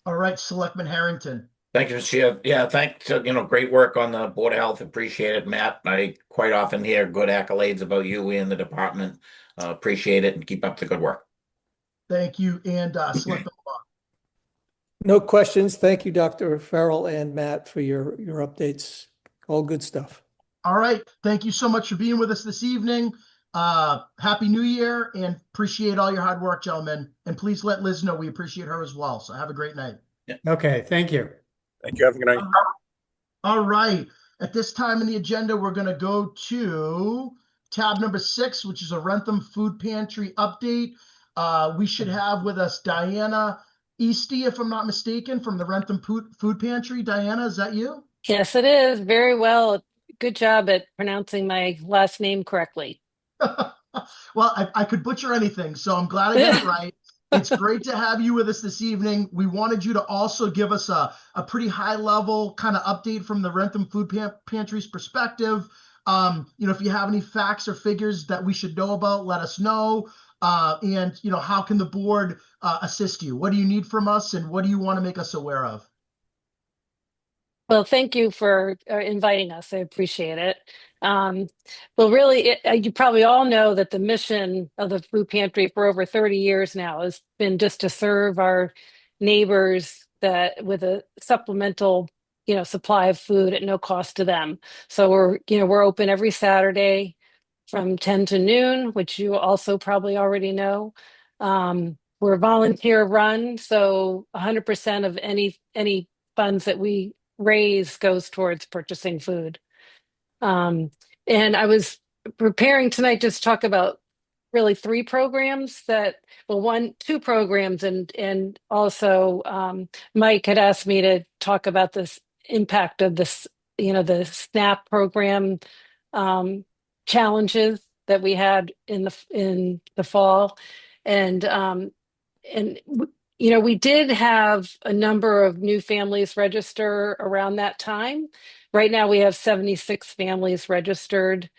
All right, Selectman Harrington. Thank you, Chair. Yeah, thanks. Great work on the Board of Health. Appreciate it, Matt. I quite often hear good accolades about you and the department. Appreciate it and keep up the good work. Thank you. And Selectman Law. No questions. Thank you, Dr. Farrell and Matt, for your updates. All good stuff. All right. Thank you so much for being with us this evening. Happy New Year, and appreciate all your hard work, gentlemen. And please let Liz know we appreciate her as well. So have a great night. Okay. Thank you. Thank you. Have a good night. All right. At this time in the agenda, we're going to go to tab number 6, which is a Wrentham Food Pantry update. We should have with us Diana Easty, if I'm not mistaken, from the Wrentham Food Pantry. Diana, is that you? Yes, it is. Very well. Good job at pronouncing my last name correctly. Well, I could butcher anything, so I'm glad I got it right. It's great to have you with us this evening. We wanted you to also give us a pretty high level kind of update from the Wrentham Food Pantry's perspective. If you have any facts or figures that we should know about, let us know. And how can the board assist you? What do you need from us, and what do you want to make us aware of? Well, thank you for inviting us. I appreciate it. Well, really, you probably all know that the mission of the food pantry for over 30 years now has been just to serve our neighbors with a supplemental, supply of food at no cost to them. So we're open every Saturday from 10 to noon, which you also probably already know. We're volunteer run, so 100% of any funds that we raise goes towards purchasing food. And I was preparing tonight just to talk about really 3 programs two programs, and also Mike had asked me to talk about this impact of this, the SNAP program challenges that we had in the fall, and we did have a number of new families register around that time. Right now, we have 76 families registered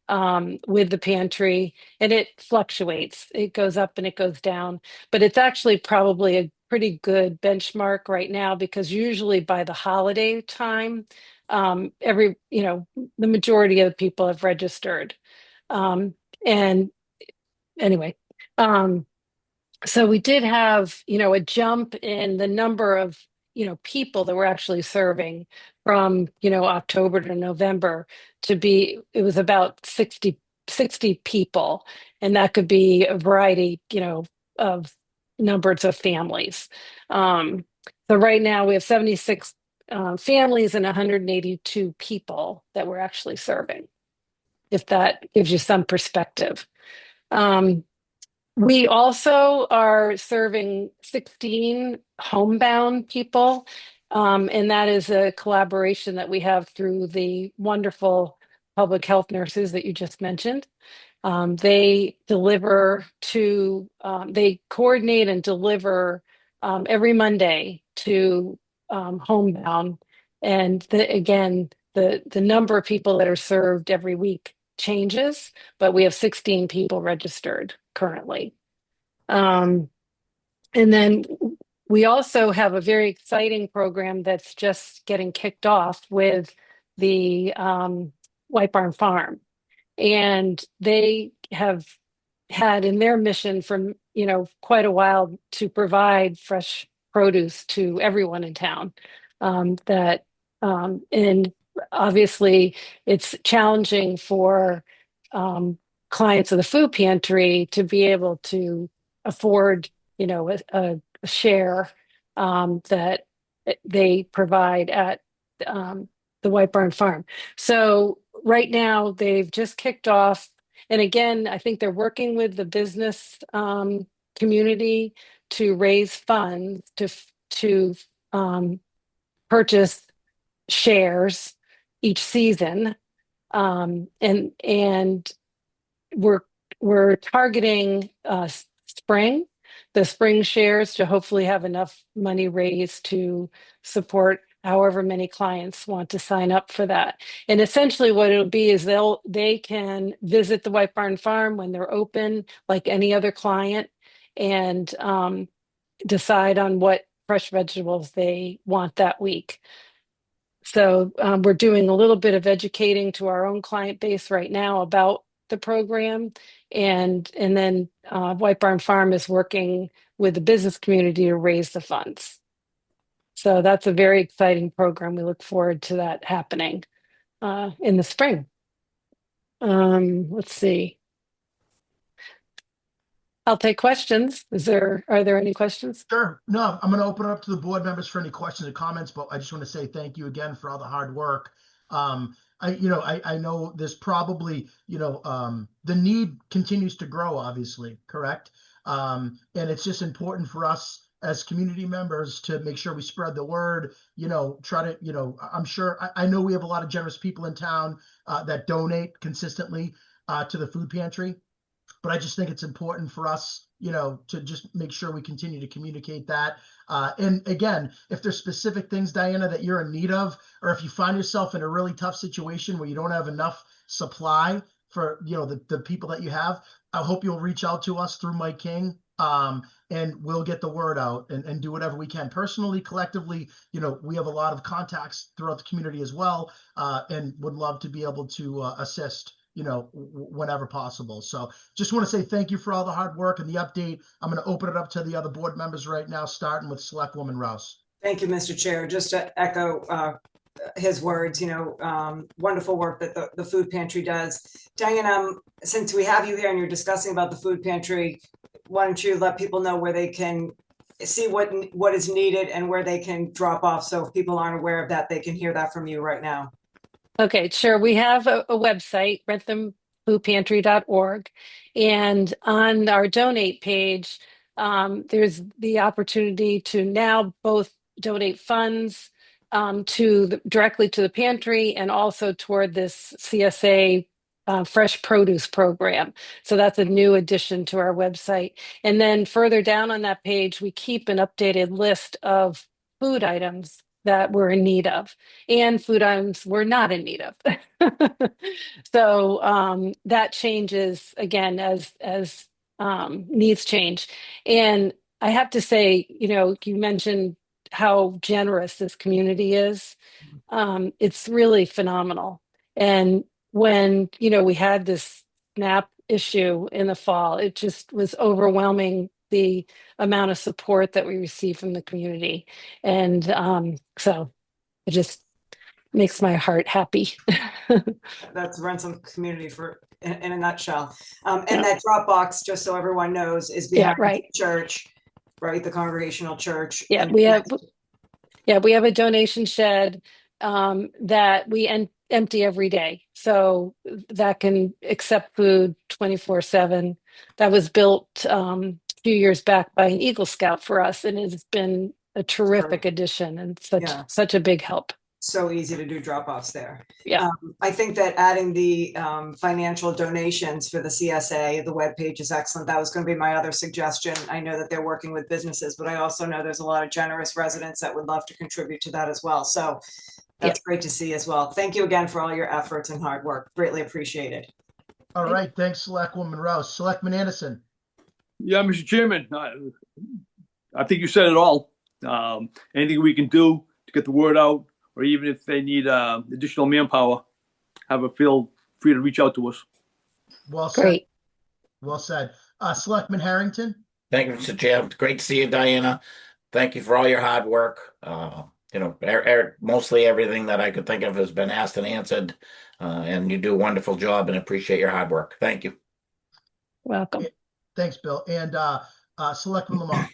with the pantry, and it fluctuates. It goes up and it goes down, but it's actually probably a pretty good benchmark right now, because usually by the holiday time, the majority of the people have registered. And anyway, so we did have, a jump in the number of, people that we're actually serving from, October to November it was about 60 people. And that could be a variety, of numbers of families. So right now we have 76 families and 182 people that we're actually serving, if that gives you some perspective. We also are serving 16 homebound people, and that is a collaboration that we have through the wonderful public health nurses that you just mentioned. They coordinate and deliver every Monday to homebound, and again, the number of people that are served every week changes, but we have 16 people registered currently. And then we also have a very exciting program that's just getting kicked off with the White Barn Farm. And they have had in their mission for quite a while to provide fresh produce to everyone in town. And obviously it's challenging for clients of the food pantry to be able to afford a share that they provide at the White Barn Farm. So right now they've just kicked off, and again, I think they're working with the business community to raise funds to purchase shares each season, and we're targeting the spring shares to hopefully have enough money raised to support however many clients want to sign up for that. And essentially what it'll be is they can visit the White Barn Farm when they're open, like any other client, and decide on what fresh vegetables they want that week. So we're doing a little bit of educating to our own client base right now about the program, and then White Barn Farm is working with the business community to raise the funds. So that's a very exciting program. We look forward to that happening in the spring. Let's see. I'll take questions. Are there any questions? Sure. No, I'm going to open it up to the board members for any questions or comments, but I just want to say thank you again for all the hard work. I know there's probably, the need continues to grow, obviously, correct? And it's just important for us as community members to make sure we spread the word, try to, I'm sure, I know we have a lot of generous people in town that donate consistently to the food pantry. But I just think it's important for us, to just make sure we continue to communicate that. And again, if there's specific things, Diana, that you're in need of, or if you find yourself in a really tough situation where you don't have enough supply for, the people that you have, I hope you'll reach out to us through Mike King, and we'll get the word out and do whatever we can personally, collectively. We have a lot of contacts throughout the community as well, and would love to be able to assist whenever possible. So just want to say thank you for all the hard work and the update. I'm going to open it up to the other board members right now, starting with Selectwoman Rouse. Thank you, Mr. Chair. Just to echo his words, wonderful work that the food pantry does. Diane, since we have you here and you're discussing about the food pantry, why don't you let people know where they can see what is needed and where they can drop off, so if people aren't aware of that, they can hear that from you right now. Okay, sure. We have a website, wrenthamfoodpantry.org, and on our donate page, there's the opportunity to now both donate funds directly to the pantry and also toward this CSA fresh produce program. So that's a new addition to our website. And then further down on that page, we keep an updated list of food items that we're in need of and food items we're not in need of. So that changes again as needs change. And I have to say, you mentioned how generous this community is. It's really phenomenal. And when, we had this SNAP issue in the fall, it just was overwhelming the amount of support that we received from the community. And so it just makes my heart happy. That's Wrentham community in a nutshell. And that Dropbox, just so everyone knows, is behind right. the church, right? The Congregational Church. Yeah, And we have a donation shed that we empty every day, so that can accept food 24/7. That was built a few years back by an Eagle Scout for us, and it's been a terrific addition and such a big help. So easy to do drop-offs there. Yeah. I think that adding the financial donations for the CSA, the webpage is excellent. That was going to be my other suggestion. I know that they're working with businesses, but I also know there's a lot of generous residents that would love to contribute to that as well. So that's great to see as well. Thank you again for all your efforts and hard work. Greatly appreciated. All right. Thanks, Selectwoman Rouse. Selectman Anderson. Yeah, Mr. Chairman, I think you said it all. Anything we can do to get the word out, or even if they need additional manpower, feel free to reach out to us. Well said. Great. Well said. Selectman Harrington. Thank you, Mr. Chair. Great to see you, Diana. Thank you for all your hard work. Mostly everything that I could think of has been asked and answered, and you do a wonderful job and appreciate your hard work. Thank you. Welcome. Thanks, Bill. And Selectman Lamont.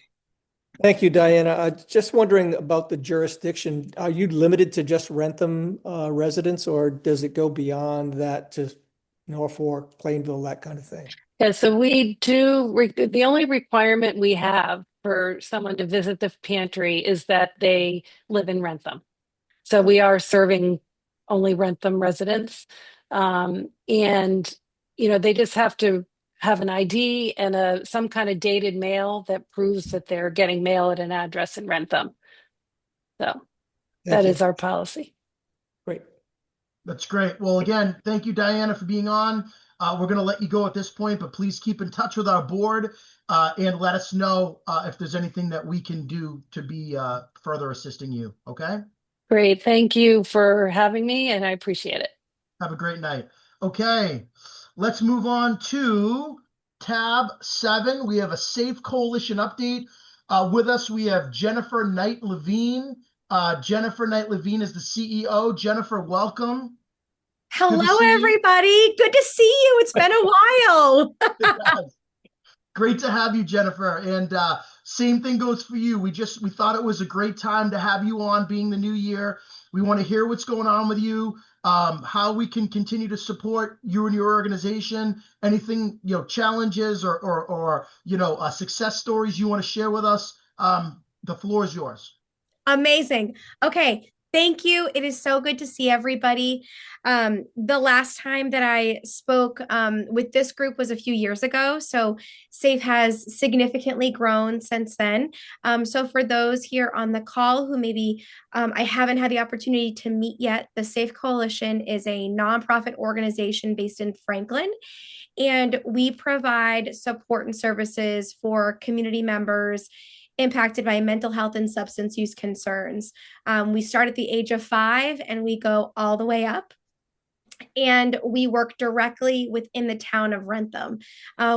Thank you, Diana. Just wondering about the jurisdiction. Are you limited to just Wrentham residents, or does it go beyond that to Norfolk, Plainville, that kind of thing? Yeah, so we do. The only requirement we have for someone to visit the pantry is that they live in Wrentham. So we are serving only Wrentham residents. And, they just have to have an ID and some kind of dated mail that proves that they're getting mail at an address in Wrentham. So that is our policy. Great. That's great. Well, again, thank you, Diana, for being on. We're going to let you go at this point, but please keep in touch with our board and let us know if there's anything that we can do to be further assisting you. Okay? Great. Thank you for having me, and I appreciate it. Have a great night. Okay. Let's move on to tab 7. We have a Safe Coalition update. With us, we have Jennifer Knight Levine. Jennifer Knight Levine is the CEO. Jennifer, welcome. Hello, everybody. Good to see you. It's been a while. Great to have you, Jennifer. And same thing goes for you. We thought it was a great time to have you on, being the new year. We want to hear what's going on with you, how we can continue to support you and your organization, anything, challenges or success stories you want to share with us. The floor is yours. Amazing. Okay. Thank you. It is so good to see everybody. The last time that I spoke with this group was a few years ago. So SAFE has significantly grown since then. So for those here on the call who maybe I haven't had the opportunity to meet yet, the SAFE Coalition is a nonprofit organization based in Franklin. And we provide support and services for community members impacted by mental health and substance use concerns. We start at the age of 5 and we go all the way up. And we work directly within the town of Wrentham.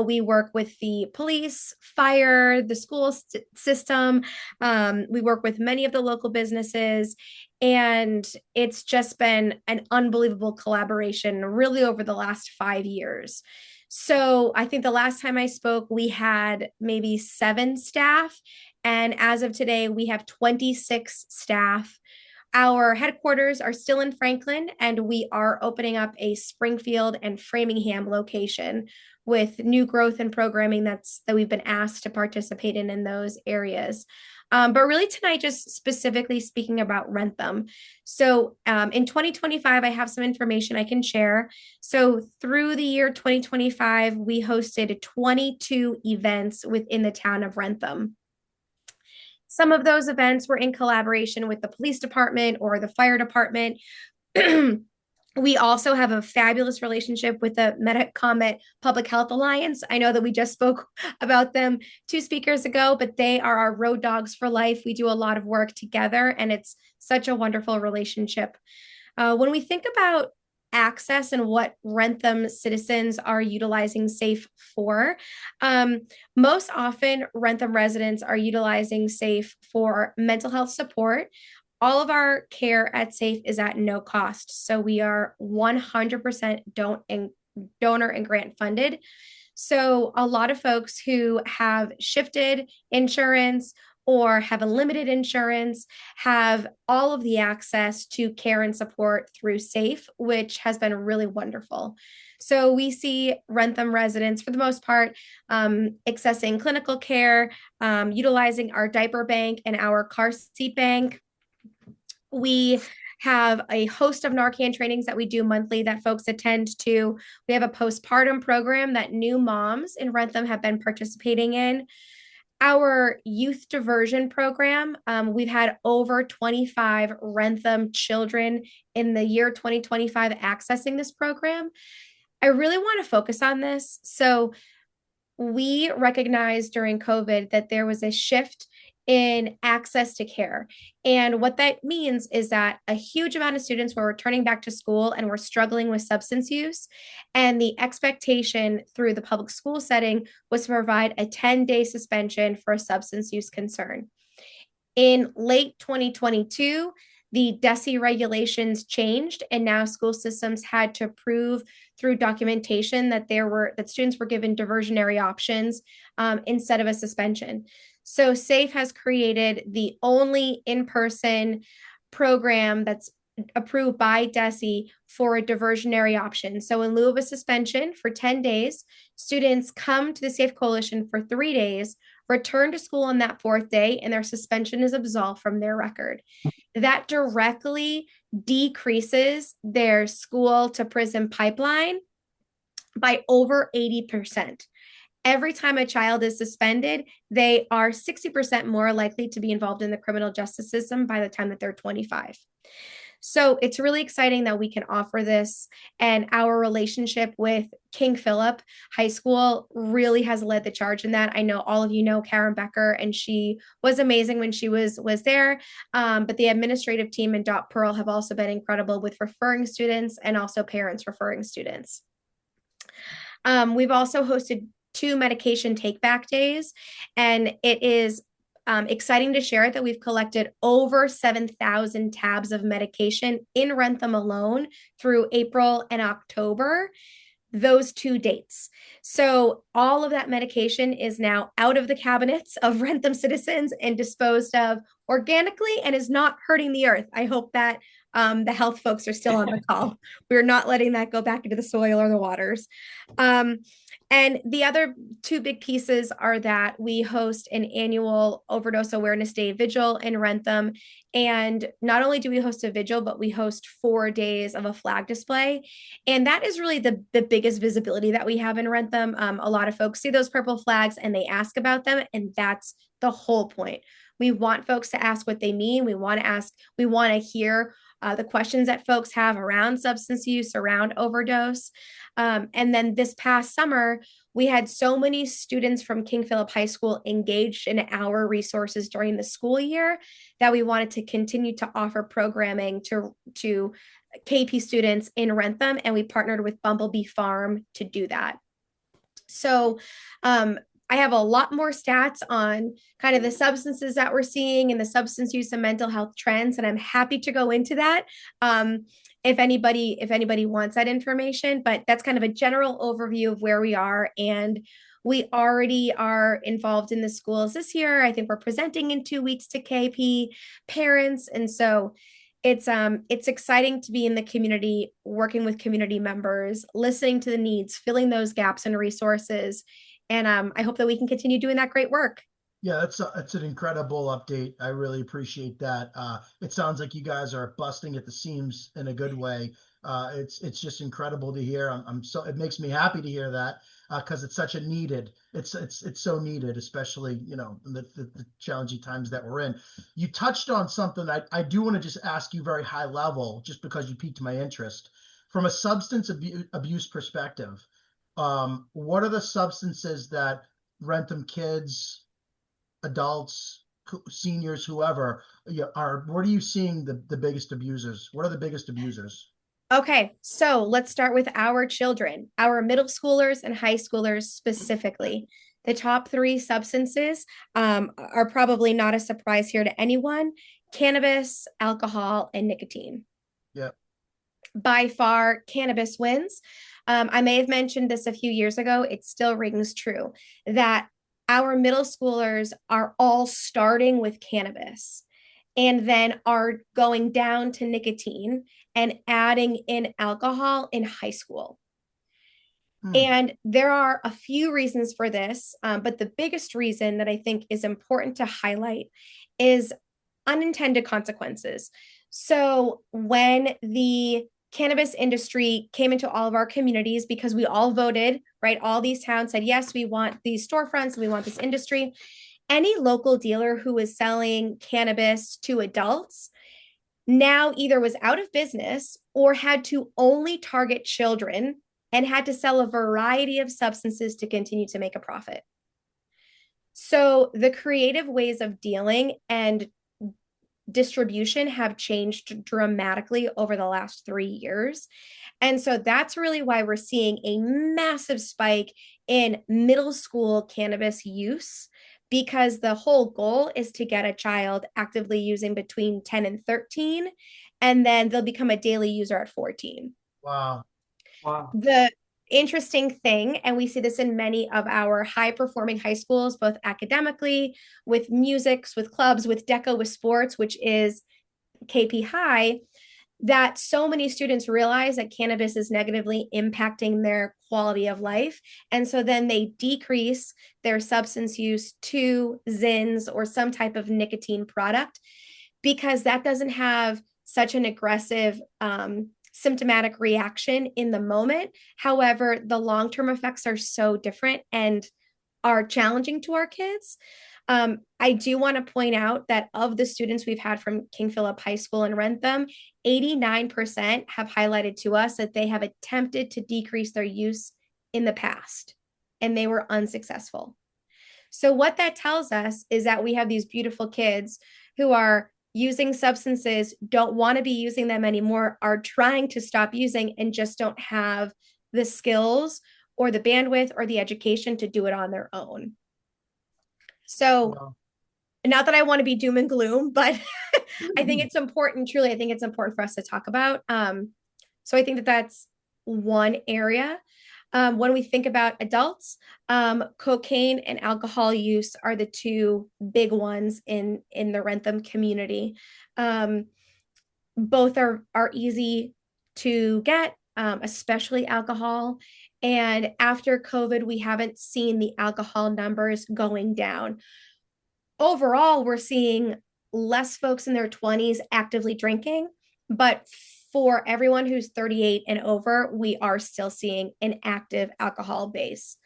We work with the police, fire, the school system. We work with many of the local businesses. And it's just been an unbelievable collaboration really over the last 5 years. So I think the last time I spoke, we had maybe 7 staff. And as of today, we have 26 staff. Our headquarters are still in Franklin, and we are opening up a Springfield and Framingham location with new growth and programming that we've been asked to participate in those areas. But really tonight, just specifically speaking about Wrentham. So in 2025, I have some information I can share. So through the year 2025, we hosted 22 events within the town of Wrentham. Some of those events were in collaboration with the police department or the fire department. We also have a fabulous relationship with the Metacomet Public Health Alliance. I know that we just spoke about them 2 speakers ago, but they are our road dogs for life. We do a lot of work together, and it's such a wonderful relationship. When we think about access and what Wrentham citizens are utilizing SAFE for, most often Wrentham residents are utilizing SAFE for mental health support. All of our care at SAFE is at no cost. So we are 100% donor and grant funded. So a lot of folks who have shifted insurance or have a limited insurance have all of the access to care and support through SAFE, which has been really wonderful. So we see Wrentham residents, for the most part, accessing clinical care, utilizing our diaper bank and our car seat bank. We have a host of Narcan trainings that we do monthly that folks attend to. We have a postpartum program that new moms in Wrentham have been participating in. Our youth diversion program, we've had over 25 Wrentham children in the year 2025 accessing this program. I really want to focus on this. So we recognized during COVID that there was a shift in access to care. And what that means is that a huge amount of students were returning back to school and were struggling with substance use. And the expectation through the public school setting was to provide a 10-day suspension for a substance use concern. In late 2022, the DESE regulations changed, and now school systems had to prove through documentation that students were given diversionary options instead of a suspension. So SAFE has created the only in-person program that's approved by DESE for a diversionary option. So in lieu of a suspension for 10 days, students come to the SAFE Coalition for 3 days, return to school on that 4th day, and their suspension is absolved from their record. That directly decreases their school to prison pipeline by over 80%. Every time a child is suspended, they are 60% more likely to be involved in the criminal justice system by the time that they're 25. So it's really exciting that we can offer this, and our relationship with King Philip High School really has led the charge in that. I know all of you know Karen Becker, and she was amazing when she was there. But the administrative team and Dot Pearl have also been incredible with referring students and also parents referring students. We've also hosted 2 medication take back days, and it is exciting to share that we've collected over 7,000 tabs of medication in Wrentham alone through April and October, those 2 dates. So all of that medication is now out of the cabinets of Wrentham citizens and disposed of organically and is not hurting the earth. I hope that the health folks are still on the call. We're not letting that go back into the soil or the waters. And the other 2 big pieces are that we host an annual Overdose Awareness Day vigil in Wrentham. And not only do we host a vigil, but we host 4 days of a flag display. And that is really the biggest visibility that we have in Wrentham. A lot of folks see those purple flags and they ask about them. And that's the whole point. We want folks to ask what they mean. We want to hear the questions that folks have around substance use, around overdose. And then this past summer, we had so many students from King Philip High School engaged in our resources during the school year that we wanted to continue to offer programming to KP students in Wrentham, and we partnered with Bumblebee Farm to do that. So I have a lot more stats on kind of the substances that we're seeing and the substance use and mental health trends, and I'm happy to go into that if anybody wants that information. But that's kind of a general overview of where we are, and we already are involved in the schools this year. I think we're presenting in 2 weeks to KP parents, and so it's exciting to be in the community, working with community members, listening to the needs, filling those gaps and resources. And I hope that we can continue doing that great work. Yeah, that's an incredible update. I really appreciate that. It sounds like you guys are busting at the seams in a good way. It's just incredible to hear. I'm so it makes me happy to hear that because it's such a needed. It's so needed, especially in the challenging times that we're in. You touched on something I do want to just ask you very high level, just because you piqued my interest from a substance abuse perspective. What are the substances that Rentham kids, adults, seniors, whoever, what are you seeing the biggest abusers? What are the biggest abusers? Okay, so let's start with our children, our middle schoolers and high schoolers specifically. The top three substances are probably not a surprise here to anyone: cannabis, alcohol, and nicotine. Yeah. By far, cannabis wins. I may have mentioned this a few years ago. It still rings true that our middle schoolers are all starting with cannabis and then are going down to nicotine and adding in alcohol in high school. And there are a few reasons for this, but the biggest reason that I think is important to highlight is unintended consequences. So when the cannabis industry came into all of our communities, because we all voted, right? All these towns said, yes, we want these storefronts, we want this industry. Any local dealer who was selling cannabis to adults now either was out of business or had to only target children and had to sell a variety of substances to continue to make a profit. So the creative ways of dealing and distribution have changed dramatically over the last 3 years. And so that's really why we're seeing a massive spike in middle school cannabis use, because the whole goal is to get a child actively using between 10 and 13, and then they'll become a daily user at 14. Wow. Wow. The interesting thing, and we see this in many of our high performing high schools, both academically, with musics, with clubs, with deco, with sports, which is KP High, that so many students realize that cannabis is negatively impacting their quality of life. And so then they decrease their substance use to Zins or some type of nicotine product, because that doesn't have such an aggressive symptomatic reaction in the moment. However, the long-term effects are so different and are challenging to our kids. I do want to point out that of the students we've had from King Philip High School in Wrentham, 89% have highlighted to us that they have attempted to decrease their use in the past, and they were unsuccessful. So what that tells us is that we have these beautiful kids who are using substances, don't want to be using them anymore, are trying to stop using, and just don't have the skills or the bandwidth or the education to do it on their own. So not that I want to be doom and gloom, but I think it's important, truly, I think it's important for us to talk about. So I think that that's one area. When we think about adults, cocaine and alcohol use are the two big ones in the Wrentham community. Both are easy to get, especially alcohol. And after COVID, we haven't seen the alcohol numbers going down. Overall, we're seeing less folks in their 20s actively drinking, but for everyone who's 38 and over, we are still seeing an active alcohol base.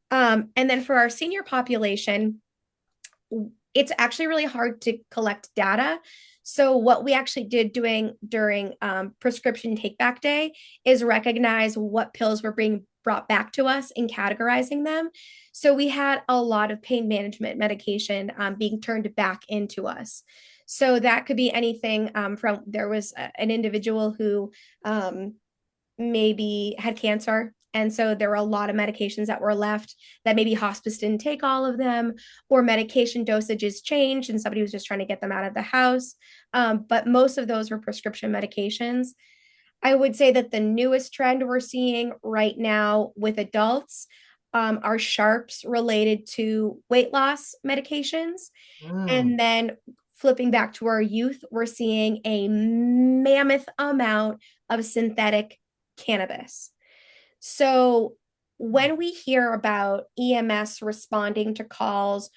And then for our senior population, it's actually really hard to collect data. So what we actually did during prescription take back day is recognize what pills were being brought back to us and categorizing them. So we had a lot of pain management medication being turned back into us. So that could be anything from, there was an individual who maybe had cancer. And so there were a lot of medications that were left that maybe hospice didn't take all of them, or medication dosages changed and somebody was just trying to get them out of the house. But most of those were prescription medications. I would say that the newest trend we're seeing right now with adults are sharps related to weight loss medications. And then flipping back to our youth, we're seeing a mammoth amount of synthetic cannabis. So when we hear about EMS responding to calls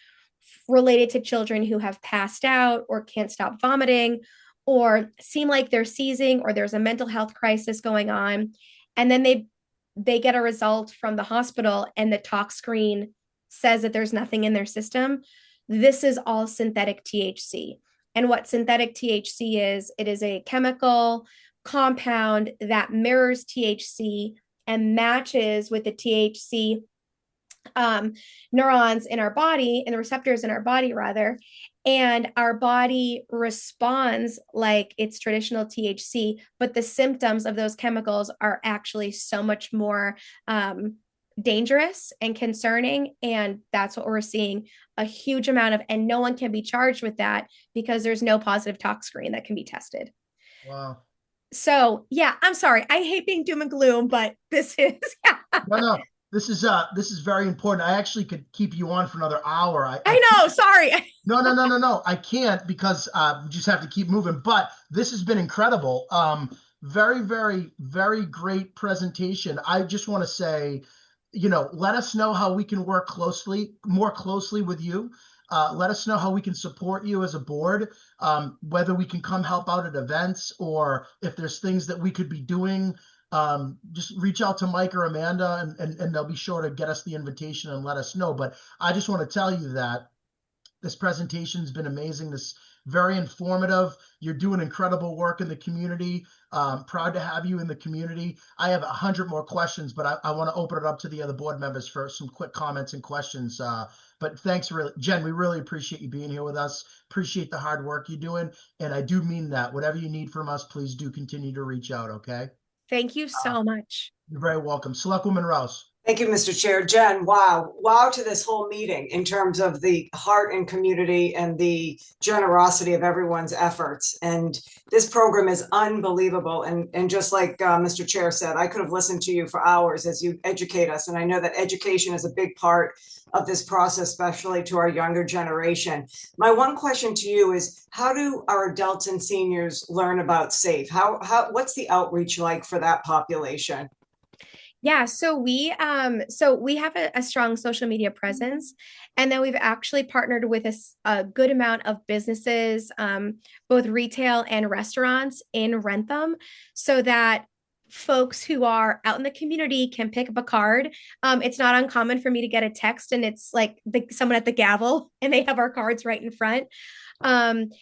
related to children who have passed out or can't stop vomiting or seem like they're seizing or there's a mental health crisis going on. And then they get a result from the hospital and the tox screen says that there's nothing in their system. This is all synthetic THC. And what synthetic THC is, it is a chemical compound that mirrors THC and matches with the THC neurons in our body and the receptors in our body rather, and our body responds like it's traditional THC, but the symptoms of those chemicals are actually so much more dangerous and concerning, and that's what we're seeing a huge amount of, and no one can be charged with that because there's no positive tox screen that can be tested. Wow. So yeah, I'm sorry, I hate being doom and gloom, but this is No, this is very important. I actually could keep you on for another hour. I know, sorry. No. I can't because we just have to keep moving. But this has been incredible. Very, very, very great presentation. I just want to say, let us know how we can work more closely with you. Let us know how we can support you as a board, whether we can come help out at events or if there's things that we could be doing. Just reach out to Mike or Amanda and they'll be sure to get us the invitation and let us know. But I just want to tell you that this presentation has been amazing. This very informative. You're doing incredible work in the community. Proud to have you in the community. I have 100 more questions, but I want to open it up to the other board members for some quick comments and questions. But thanks, Jen. We really appreciate you being here with us. Appreciate the hard work you're doing. And I do mean that. Whatever you need from us, please do continue to reach out, okay? Thank you so much. You're very welcome. Selectwoman Rouse. Thank you, Mr. Chair. Jen, wow to this whole meeting in terms of the heart and community and the generosity of everyone's efforts. And this program is unbelievable. And just like Mr. Chair said, I could have listened to you for hours as you educate us. And I know that education is a big part of this process, especially to our younger generation. My one question to you is, how do our adults and seniors learn about SAFE? What's the outreach like for that population? Yeah, so we have a strong social media presence, and then we've actually partnered with a good amount of businesses, both retail and restaurants in Wrentham, so that folks who are out in the community can pick up a card. It's not uncommon for me to get a text and it's like someone at the gavel and they have our cards right in front. And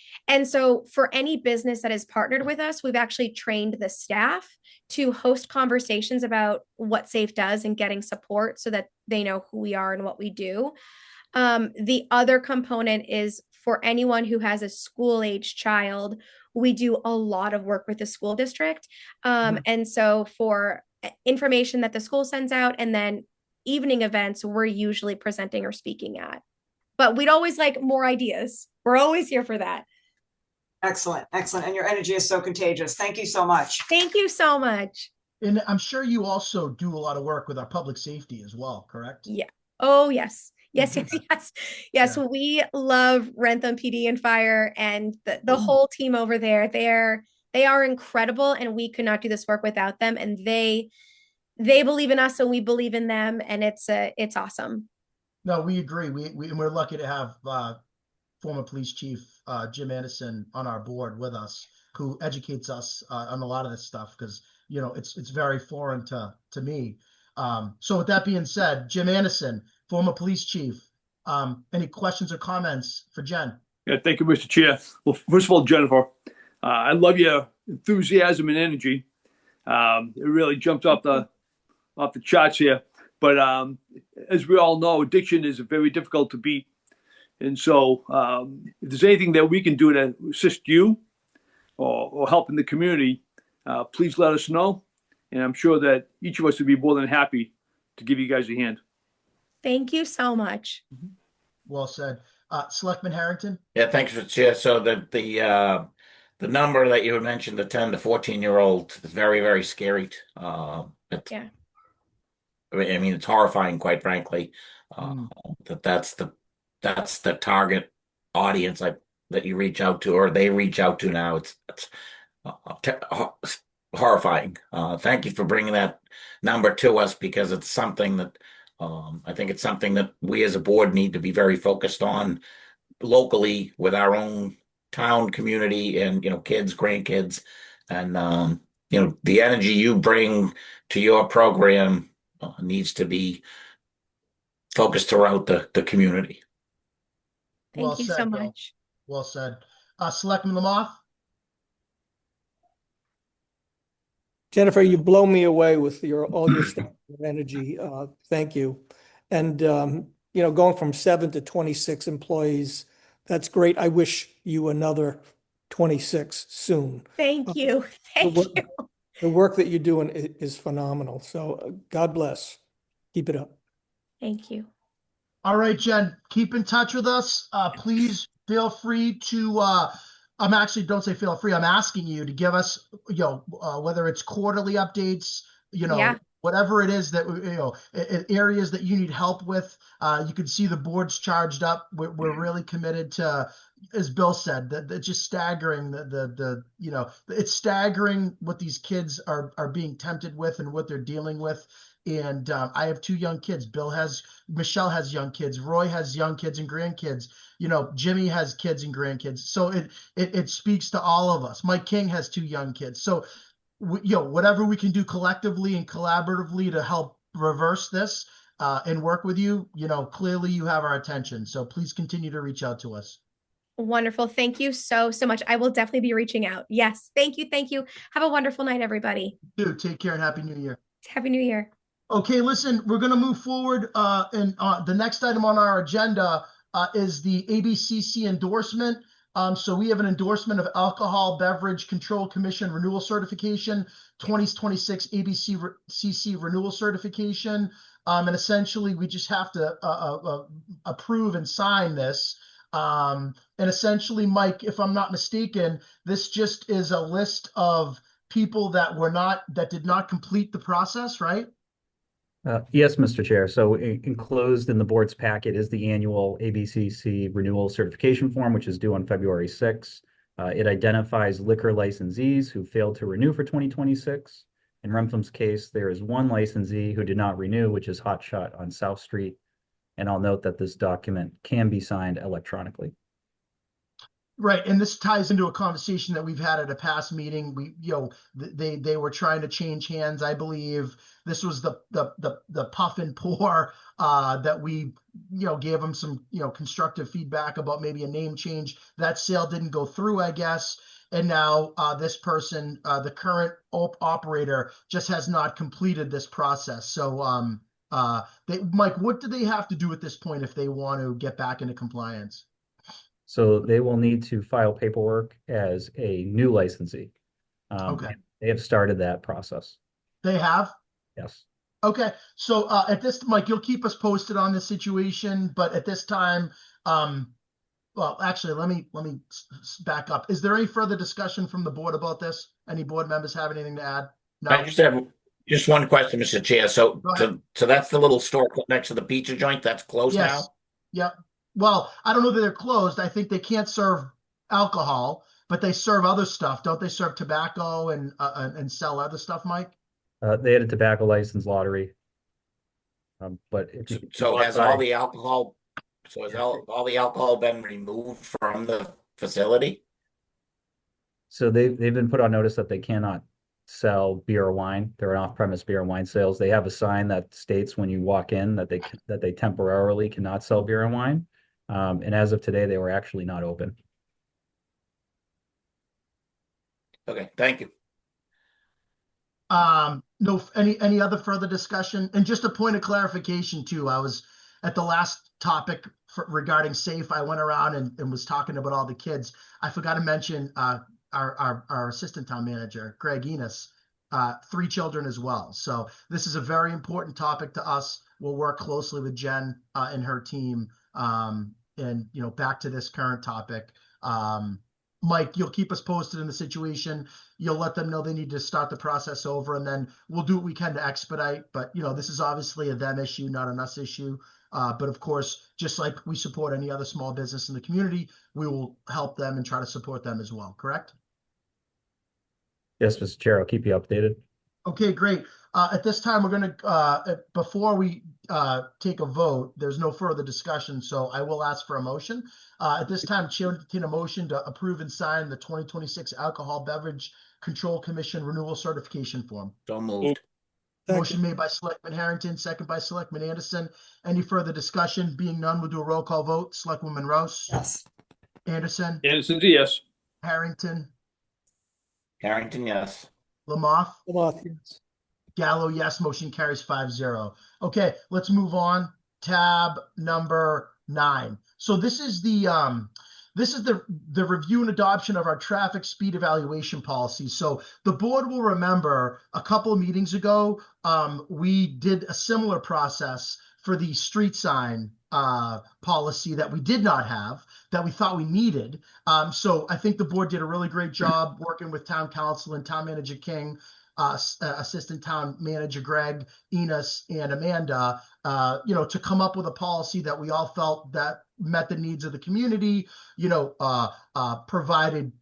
so for any business that has partnered with us, we've actually trained the staff to host conversations about what SAFE does and getting support so that they know who we are and what we do. The other component is for anyone who has a school-age child, we do a lot of work with the school district. And so for information that the school sends out and then evening events, we're usually presenting or speaking at. But we'd always like more ideas. We're always here for that. Excellent. And your energy is so contagious. Thank you so much. Thank you so much. And I'm sure you also do a lot of work with our public safety as well, correct? Yeah. Oh, yes. Yes. Yeah. We love Wrentham PD and Fire and the whole team over there. They are incredible, and we could not do this work without them. And they believe in us and we believe in them, and it's awesome. No, we agree. We're lucky to have former police chief Jim Anderson on our board with us, who educates us on a lot of this stuff because it's very foreign to me. So with that being said, Jim Anderson, former police chief, any questions or comments for Jen? Yeah, thank you, Mr. Chair. Well, first of all, Jennifer, I love your enthusiasm and energy. It really jumped off the charts here. But as we all know, addiction is very difficult to beat. And so if there's anything that we can do to assist you or help in the community, please let us know. And I'm sure that each of us would be more than happy to give you guys a hand. Thank you so much. Well said. Selectman Harrington? Yeah, thanks, Mr. Chair. So the number that you had mentioned, the 10 to 14-year-old, is very, very scary. Yeah. I mean, it's horrifying, quite frankly, that's the target audience that you reach out to, or they reach out to now. It's horrifying. Thank you for bringing that number to us, because it's something that I think it's something that we as a board need to be very focused on locally with our own town community and, kids, grandkids. And, the energy you bring to your program needs to be focused throughout the community. Thank you so Bill. much. Well said. Selectman Lamoth? Jennifer, you blow me away with all your stuff, your energy. Thank you. And, going from 7 to 26 employees, that's great. I wish you another 26 soon. Thank you. Thank you. The work that you're doing is phenomenal. So God bless. Keep it up. Thank you. All right, Jen, keep in touch with us. Please feel free to, don't say feel free. I'm asking you to give us, whether it's quarterly updates, Yeah. whatever it is that, areas that you need help with. You can see the board's charged up. We're really committed to, as Bill said, that just staggering it's staggering what these kids are being tempted with and what they're dealing with. And I have 2 young kids. Michelle has young kids. Roy has young kids and grandkids. Jimmy has kids and grandkids. So it speaks to all of us. Mike King has 2 young kids. So, whatever we can do collectively and collaboratively to help reverse this and work with you, clearly you have our attention. So please continue to reach out to us. Wonderful. Thank you so much. I will definitely be reaching out. Yes. Thank you. Thank you. Have a wonderful night, everybody. Dude, take care and Happy New Year. Happy New Year. Okay, listen, we're going to move forward. And the next item on our agenda is the ABCC endorsement. So we have an endorsement of Alcohol Beverage Control Commission Renewal Certification, 2026 ABCC Renewal Certification. And essentially, we just have to approve and sign this. And essentially, Mike, if I'm not mistaken, this just is a list of people that did not complete the process, right? Yes, Mr. Chair. So enclosed in the board's packet is the annual ABCC renewal certification form, which is due on February 6th. It identifies liquor licensees who failed to renew for 2026. In Wrentham's case, there is 1 licensee who did not renew, which is Hot Shot on South Street. And I'll note that this document can be signed electronically. Right, and this ties into a conversation that we've had at a past meeting. They were trying to change hands, I believe. This was the puff and pour that we gave them some constructive feedback about maybe a name change. That sale didn't go through, I guess, and now this person, the current operator, just has not completed this process. So, Mike, what do they have to do at this point if they want to get back into compliance? So they will need to file paperwork as a new licensee. Okay. They have started that process. They have? Yes. Okay. So at this, Mike, you'll keep us posted on this situation, but at this time, well, actually, let me back up. Is there any further discussion from the board about this? Any board members have anything to add? No. I just have one question, Mr. Chair. So that's the little store next to the pizza joint that's closed now? Yep. Well, I don't know that they're closed. I think they can't serve alcohol, but they serve other stuff. Don't they serve tobacco and sell other stuff, Mike? They had a tobacco license lottery. But has all the alcohol been removed from the facility? So they've been put on notice that they cannot sell beer or wine. They're an off-premise beer and wine sales. They have a sign that states when you walk in that they temporarily cannot sell beer and wine. And as of today, they were actually not open. Okay, thank you. No, any other further discussion? And just a point of clarification too, I was at the last topic regarding SAFE. I went around and was talking about all the kids. I forgot to mention our assistant town manager, Greg Enos, 3 children as well. So this is a very important topic to us. We'll work closely with Jen and her team. And back to this current topic. Mike, you'll keep us posted in the situation. You'll let them know they need to start the process over, and then we'll do what we can to expedite. But this is obviously a them issue, not an us issue. But of course, just like we support any other small business in the community, we will help them and try to support them as well. Correct? Yes, Mr. Chair, I'll keep you updated. Okay, great. At this time, we're going to, before we take a vote, there's no further discussion, so I will ask for a motion. At this time, Chair would entertain a motion to approve and sign the 2026 Alcohol Beverage Control Commission Renewal Certification Form. So moved. Motion made by Selectman Harrington, second by Selectman Anderson. Any further discussion? Being none, we'll do a roll call vote. Selectwoman Rouse? Yes. Anderson? Anderson's a yes. Harrington? Harrington, yes. Lamoth? Yes. Gallo, yes. Motion carries 5-0. Okay, let's move on. Tab number 9. So this is the review and adoption of our traffic speed evaluation policy. So the board will remember a couple of meetings ago, we did a similar process for the street sign policy that we did not have, that we thought we needed. So I think the board did a really great job working with town council and town manager King, assistant town manager Greg, Enos, and Amanda, to come up with a policy that we all felt that met the needs of the community, provided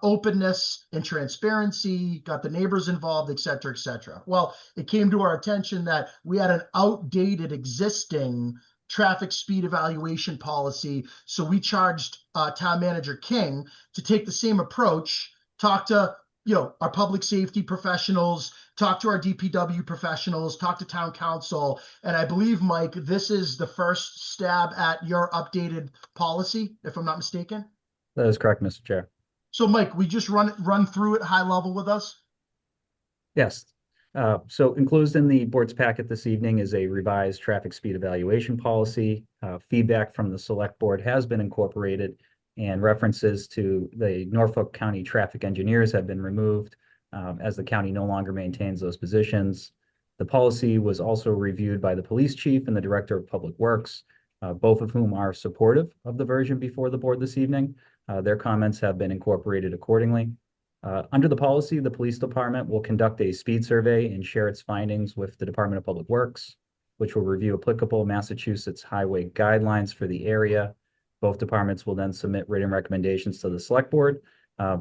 openness and transparency, got the neighbors involved, et cetera, et cetera. Well, it came to our attention that we had an outdated existing traffic speed evaluation policy. So we charged town manager King to take the same approach, talk to our public safety professionals, talk to our DPW professionals, talk to town council. And I believe, Mike, this is the first stab at your updated policy, if I'm not mistaken. That is correct, Mr. Chair. So, Mike, we just run through it high level with us? Yes. So enclosed in the board's packet this evening is a revised traffic speed evaluation policy. Feedback from the select board has been incorporated, and references to the Norfolk County traffic engineers have been removed, as the county no longer maintains those positions. The policy was also reviewed by the police chief and the director of public works, both of whom are supportive of the version before the board this evening. Their comments have been incorporated accordingly. Under the policy, the police department will conduct a speed survey and share its findings with the Department of Public Works, which will review applicable Massachusetts highway guidelines for the area. Both departments will then submit written recommendations to the select board,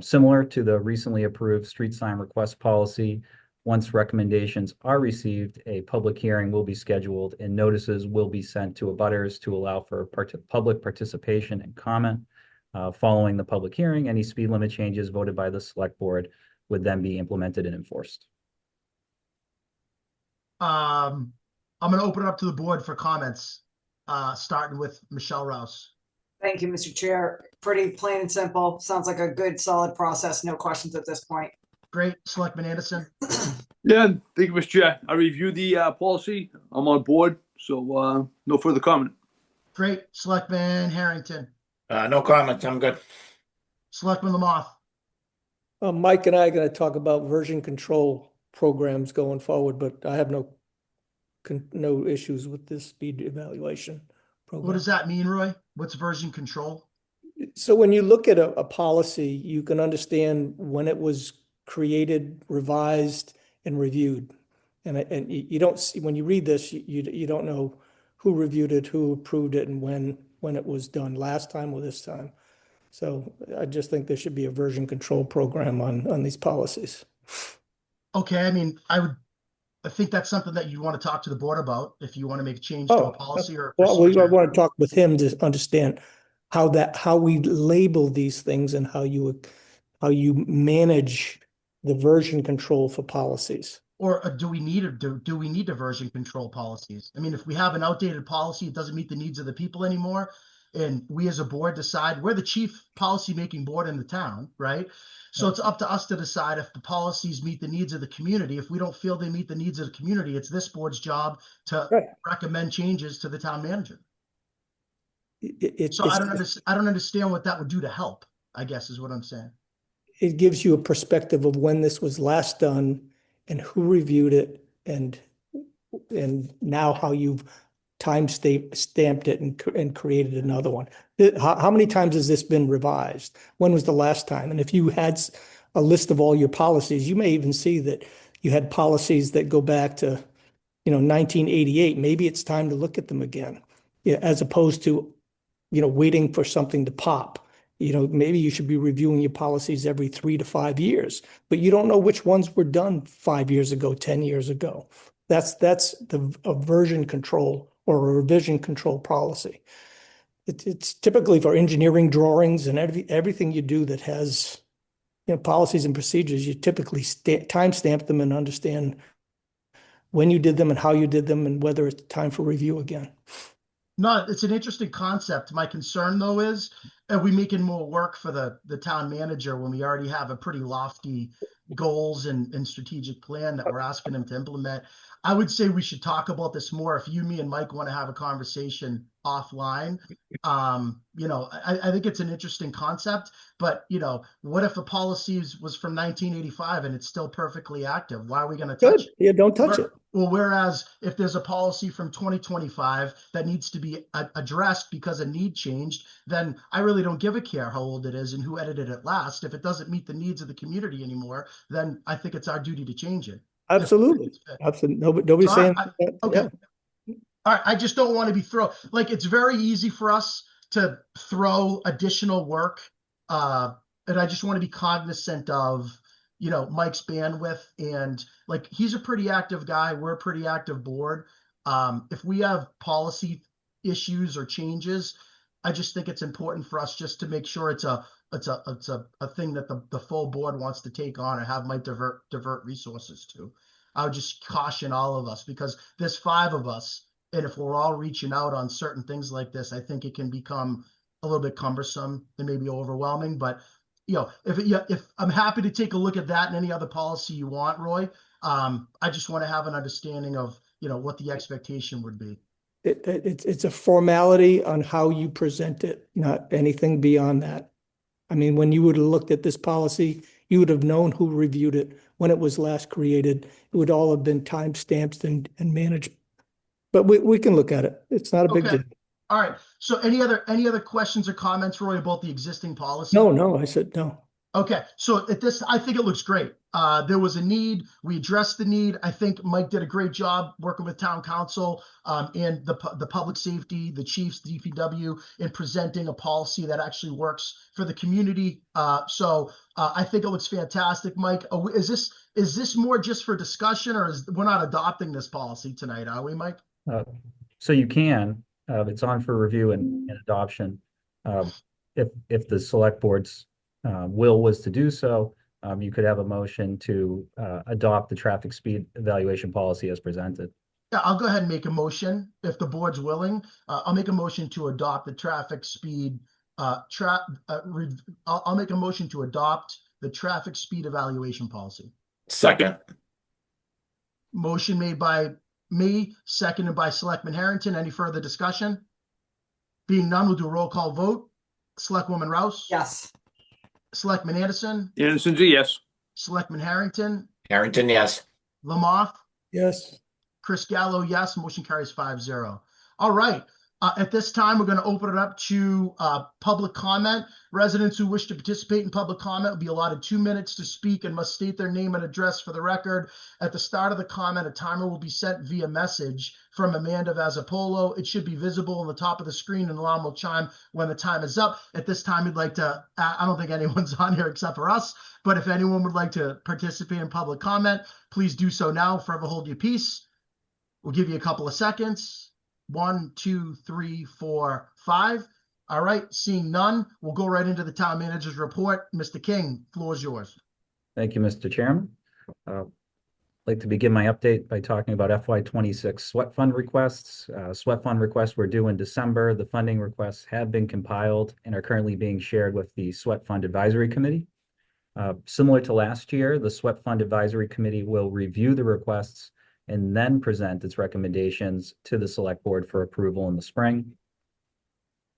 similar to the recently approved street sign request policy. Once recommendations are received, a public hearing will be scheduled and notices will be sent to abutters to allow for public participation and comment. Following the public hearing, any speed limit changes voted by the select board would then be implemented and enforced. I'm going to open it up to the board for comments, starting with Michelle Rouse. Thank you, Mr. Chair. Pretty plain and simple. Sounds like a good, solid process. No questions at this point. Great. Selectman Anderson. Yeah, thank you, Mr. Chair. I reviewed the policy. I'm on board, so no further comment. Great. Selectman Harrington. No comments. I'm good. Selectman Lamoth. Mike and I are going to talk about version control programs going forward, but I have no issues with this speed evaluation program. What does that mean, Roy? What's version control? So when you look at a policy, you can understand when it was created, revised, and reviewed. And you don't see, when you read this, you don't know who reviewed it, who approved it, and when it was done, last time or this time. So I just think there should be a version control program on these policies. Okay, I mean, I think that's something that you want to talk to the board about if you want to make a change to a policy or. Well, I want to talk with him to understand how we label these things and how you manage the version control for policies. Or do we need a version control policies? I mean, if we have an outdated policy, it doesn't meet the needs of the people anymore. And we as a board decide, we're the chief policy making board in the town, right? So it's up to us to decide if the policies meet the needs of the community. If we don't feel they meet the needs of the community, it's this board's job to recommend changes to the town manager. I don't understand what that would do to help, I guess is what I'm saying. It gives you a perspective of when this was last done and who reviewed it, and now how you've stamped it and created another one. How many times has this been revised? When was the last time? And if you had a list of all your policies, you may even see that you had policies that go back to 1988. Maybe it's time to look at them again, as opposed to waiting for something to pop maybe you should be reviewing your policies every 3 to 5 years, but you don't know which ones were done 5 years ago, 10 years ago. That's a version control or a revision control policy. It's typically for engineering drawings and everything you do that has policies and procedures. You typically timestamp them and understand when you did them and how you did them and whether it's time for review again. No, it's an interesting concept. My concern, though, is are we making more work for the town manager when we already have a pretty lofty goals and strategic plan that we're asking him to implement? I would say we should talk about this more. If you, me, and Mike want to have a conversation offline, I think it's an interesting concept. But what if the policy was from 1985 and it's still perfectly active? Why are we going to touch it? Yeah, don't touch it. Well, whereas if there's a policy from 2025 that needs to be addressed because a need changed, then I really don't give a care how old it is and who edited it last. If it doesn't meet the needs of the community anymore, then I think it's our duty to change it. Absolutely. Absolutely. Nobody's saying that. Okay. Yeah. All right. I just don't want to be it's very easy for us to throw additional work. And I just want to be cognizant of Mike's bandwidth, and he's a pretty active guy. We're a pretty active board. If we have policy issues or changes, I just think it's important for us just to make sure it's a thing that the full board wants to take on and have Mike divert resources to. I would just caution all of us because there's 5 of us, and if we're all reaching out on certain things like this, I think it can become a little bit cumbersome and maybe overwhelming. But if I'm happy to take a look at that and any other policy you want, Roy. I just want to have an understanding of what the expectation would be. It's a formality on how you present it, not anything beyond that. I mean, when you would have looked at this policy, you would have known who reviewed it, when it was last created. It would all have been time stamped and managed. But we can look at it. It's not a big deal. All right. So any other questions or comments, Roy, about the existing policy? No, I said no. Okay. So I think it looks great. There was a need. We addressed the need. I think Mike did a great job working with town council and the public safety, the chiefs, the DPW, in presenting a policy that actually works for the community. So I think it looks fantastic. Mike, is this more just for discussion, or we're not adopting this policy tonight, are we, Mike? So you can. It's on for review and adoption. If the select board's will was to do so, you could have a motion to adopt the traffic speed evaluation policy as presented. Yeah, I'll go ahead and make a motion if the board's willing. I'll make a motion to adopt the traffic speed. I'll make a motion to adopt the traffic speed evaluation policy. Second. Motion made by me, seconded by Selectman Harrington. Any further discussion? Being none, we'll do a roll call vote. Selectwoman Rouse? Yes. Selectman Anderson? Anderson's a yes. Selectman Harrington? Harrington, yes. Lamoth? Yes. Chris Gallo, yes. Motion carries 5-0. All right. At this time, we're going to open it up to public comment. Residents who wish to participate in public comment will be allotted 2 minutes to speak and must state their name and address for the record. At the start of the comment, a timer will be sent via message from Amanda Vazapolo. It should be visible on the top of the screen, and the alarm will chime when the time is up. At this time, we'd like to, I don't think anyone's on here except for us, but if anyone would like to participate in public comment, please do so now. Forever hold your peace. We'll give you a couple of seconds. 1, 2, 3, 4, 5. All right, seeing none, we'll go right into the town manager's report. Mr. King, floor is yours. Thank you, Mr. Chairman. I'd like to begin my update by talking about FY26 sweat fund requests. Sweat fund requests were due in December. The funding requests have been compiled and are currently being shared with the Sweat Fund Advisory Committee. Similar to last year, the Sweat Fund Advisory Committee will review the requests and then present its recommendations to the select board for approval in the spring.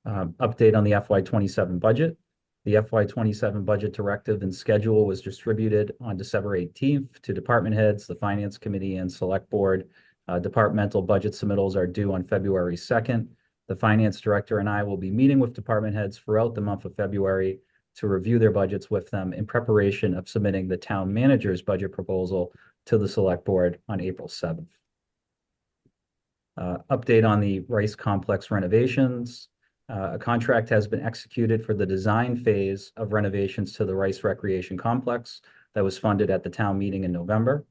Update on the FY27 budget. The FY27 budget directive and schedule was distributed on December 18th to department heads, the finance committee, and select board. Departmental budget submittals are due on February 2nd. The finance director and I will be meeting with department heads throughout the month of February to review their budgets with them in preparation of submitting the town manager's budget proposal to the select board on April 7th. Update on the Rice Complex renovations. A contract has been executed for the design phase of renovations to the Rice Recreation Complex that was funded at the town meeting in November.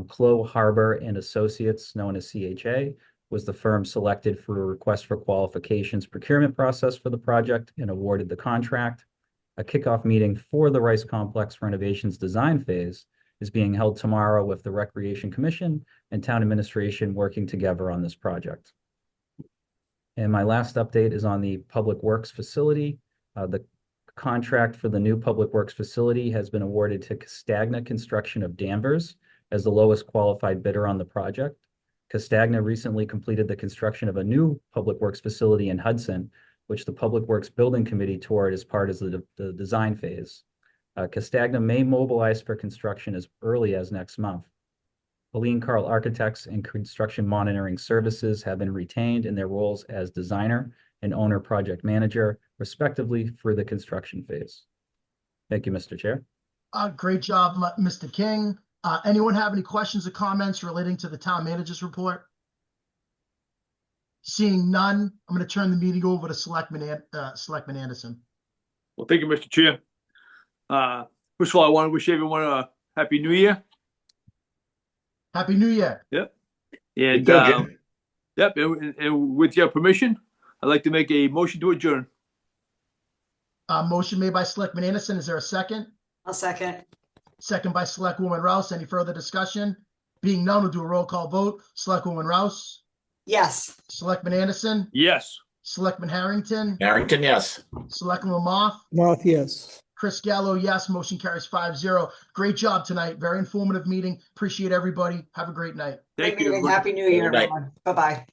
Clow Harbor and Associates, known as CHA, was the firm selected for a request for qualifications procurement process for the project and awarded the contract. A kickoff meeting for the Rice Complex renovations design phase is being held tomorrow with the Recreation Commission and Town Administration working together on this project. And my last update is on the Public Works facility. The contract for the new Public Works facility has been awarded to Castagna Construction of Danvers as the lowest qualified bidder on the project. Castagna recently completed the construction of a new Public Works facility in Hudson, which the Public Works Building Committee toured as part of the design phase. Castagna may mobilize for construction as early as next month. Helene Carl Architects and Construction Monitoring Services have been retained in their roles as designer and owner project manager, respectively, for the construction phase. Thank you, Mr. Chair. Great job, Mr. King. Anyone have any questions or comments relating to the town manager's report? Seeing none, I'm going to turn the meeting over to Selectman Anderson. Well, thank you, Mr. Chair. First of all, I want to wish everyone a Happy New Year. Happy New Year. Yep. And yep. And with your permission, I'd like to make a motion to adjourn. Motion made by Selectman Anderson. Is there a second? I'll second. Second by Selectwoman Rouse. Any further discussion? Being none, we'll do a roll call vote. Selectwoman Rouse. Yes. Selectman Anderson. Yes. Selectman Harrington. Harrington, yes. Selectman Lamothe. Moth, yes. Chris Gallo, yes. Motion carries 5-0. Great job tonight. Very informative meeting. Appreciate everybody. Have a great night. Thank Great you. meeting. Happy New Year, Good night. everyone. Bye-bye.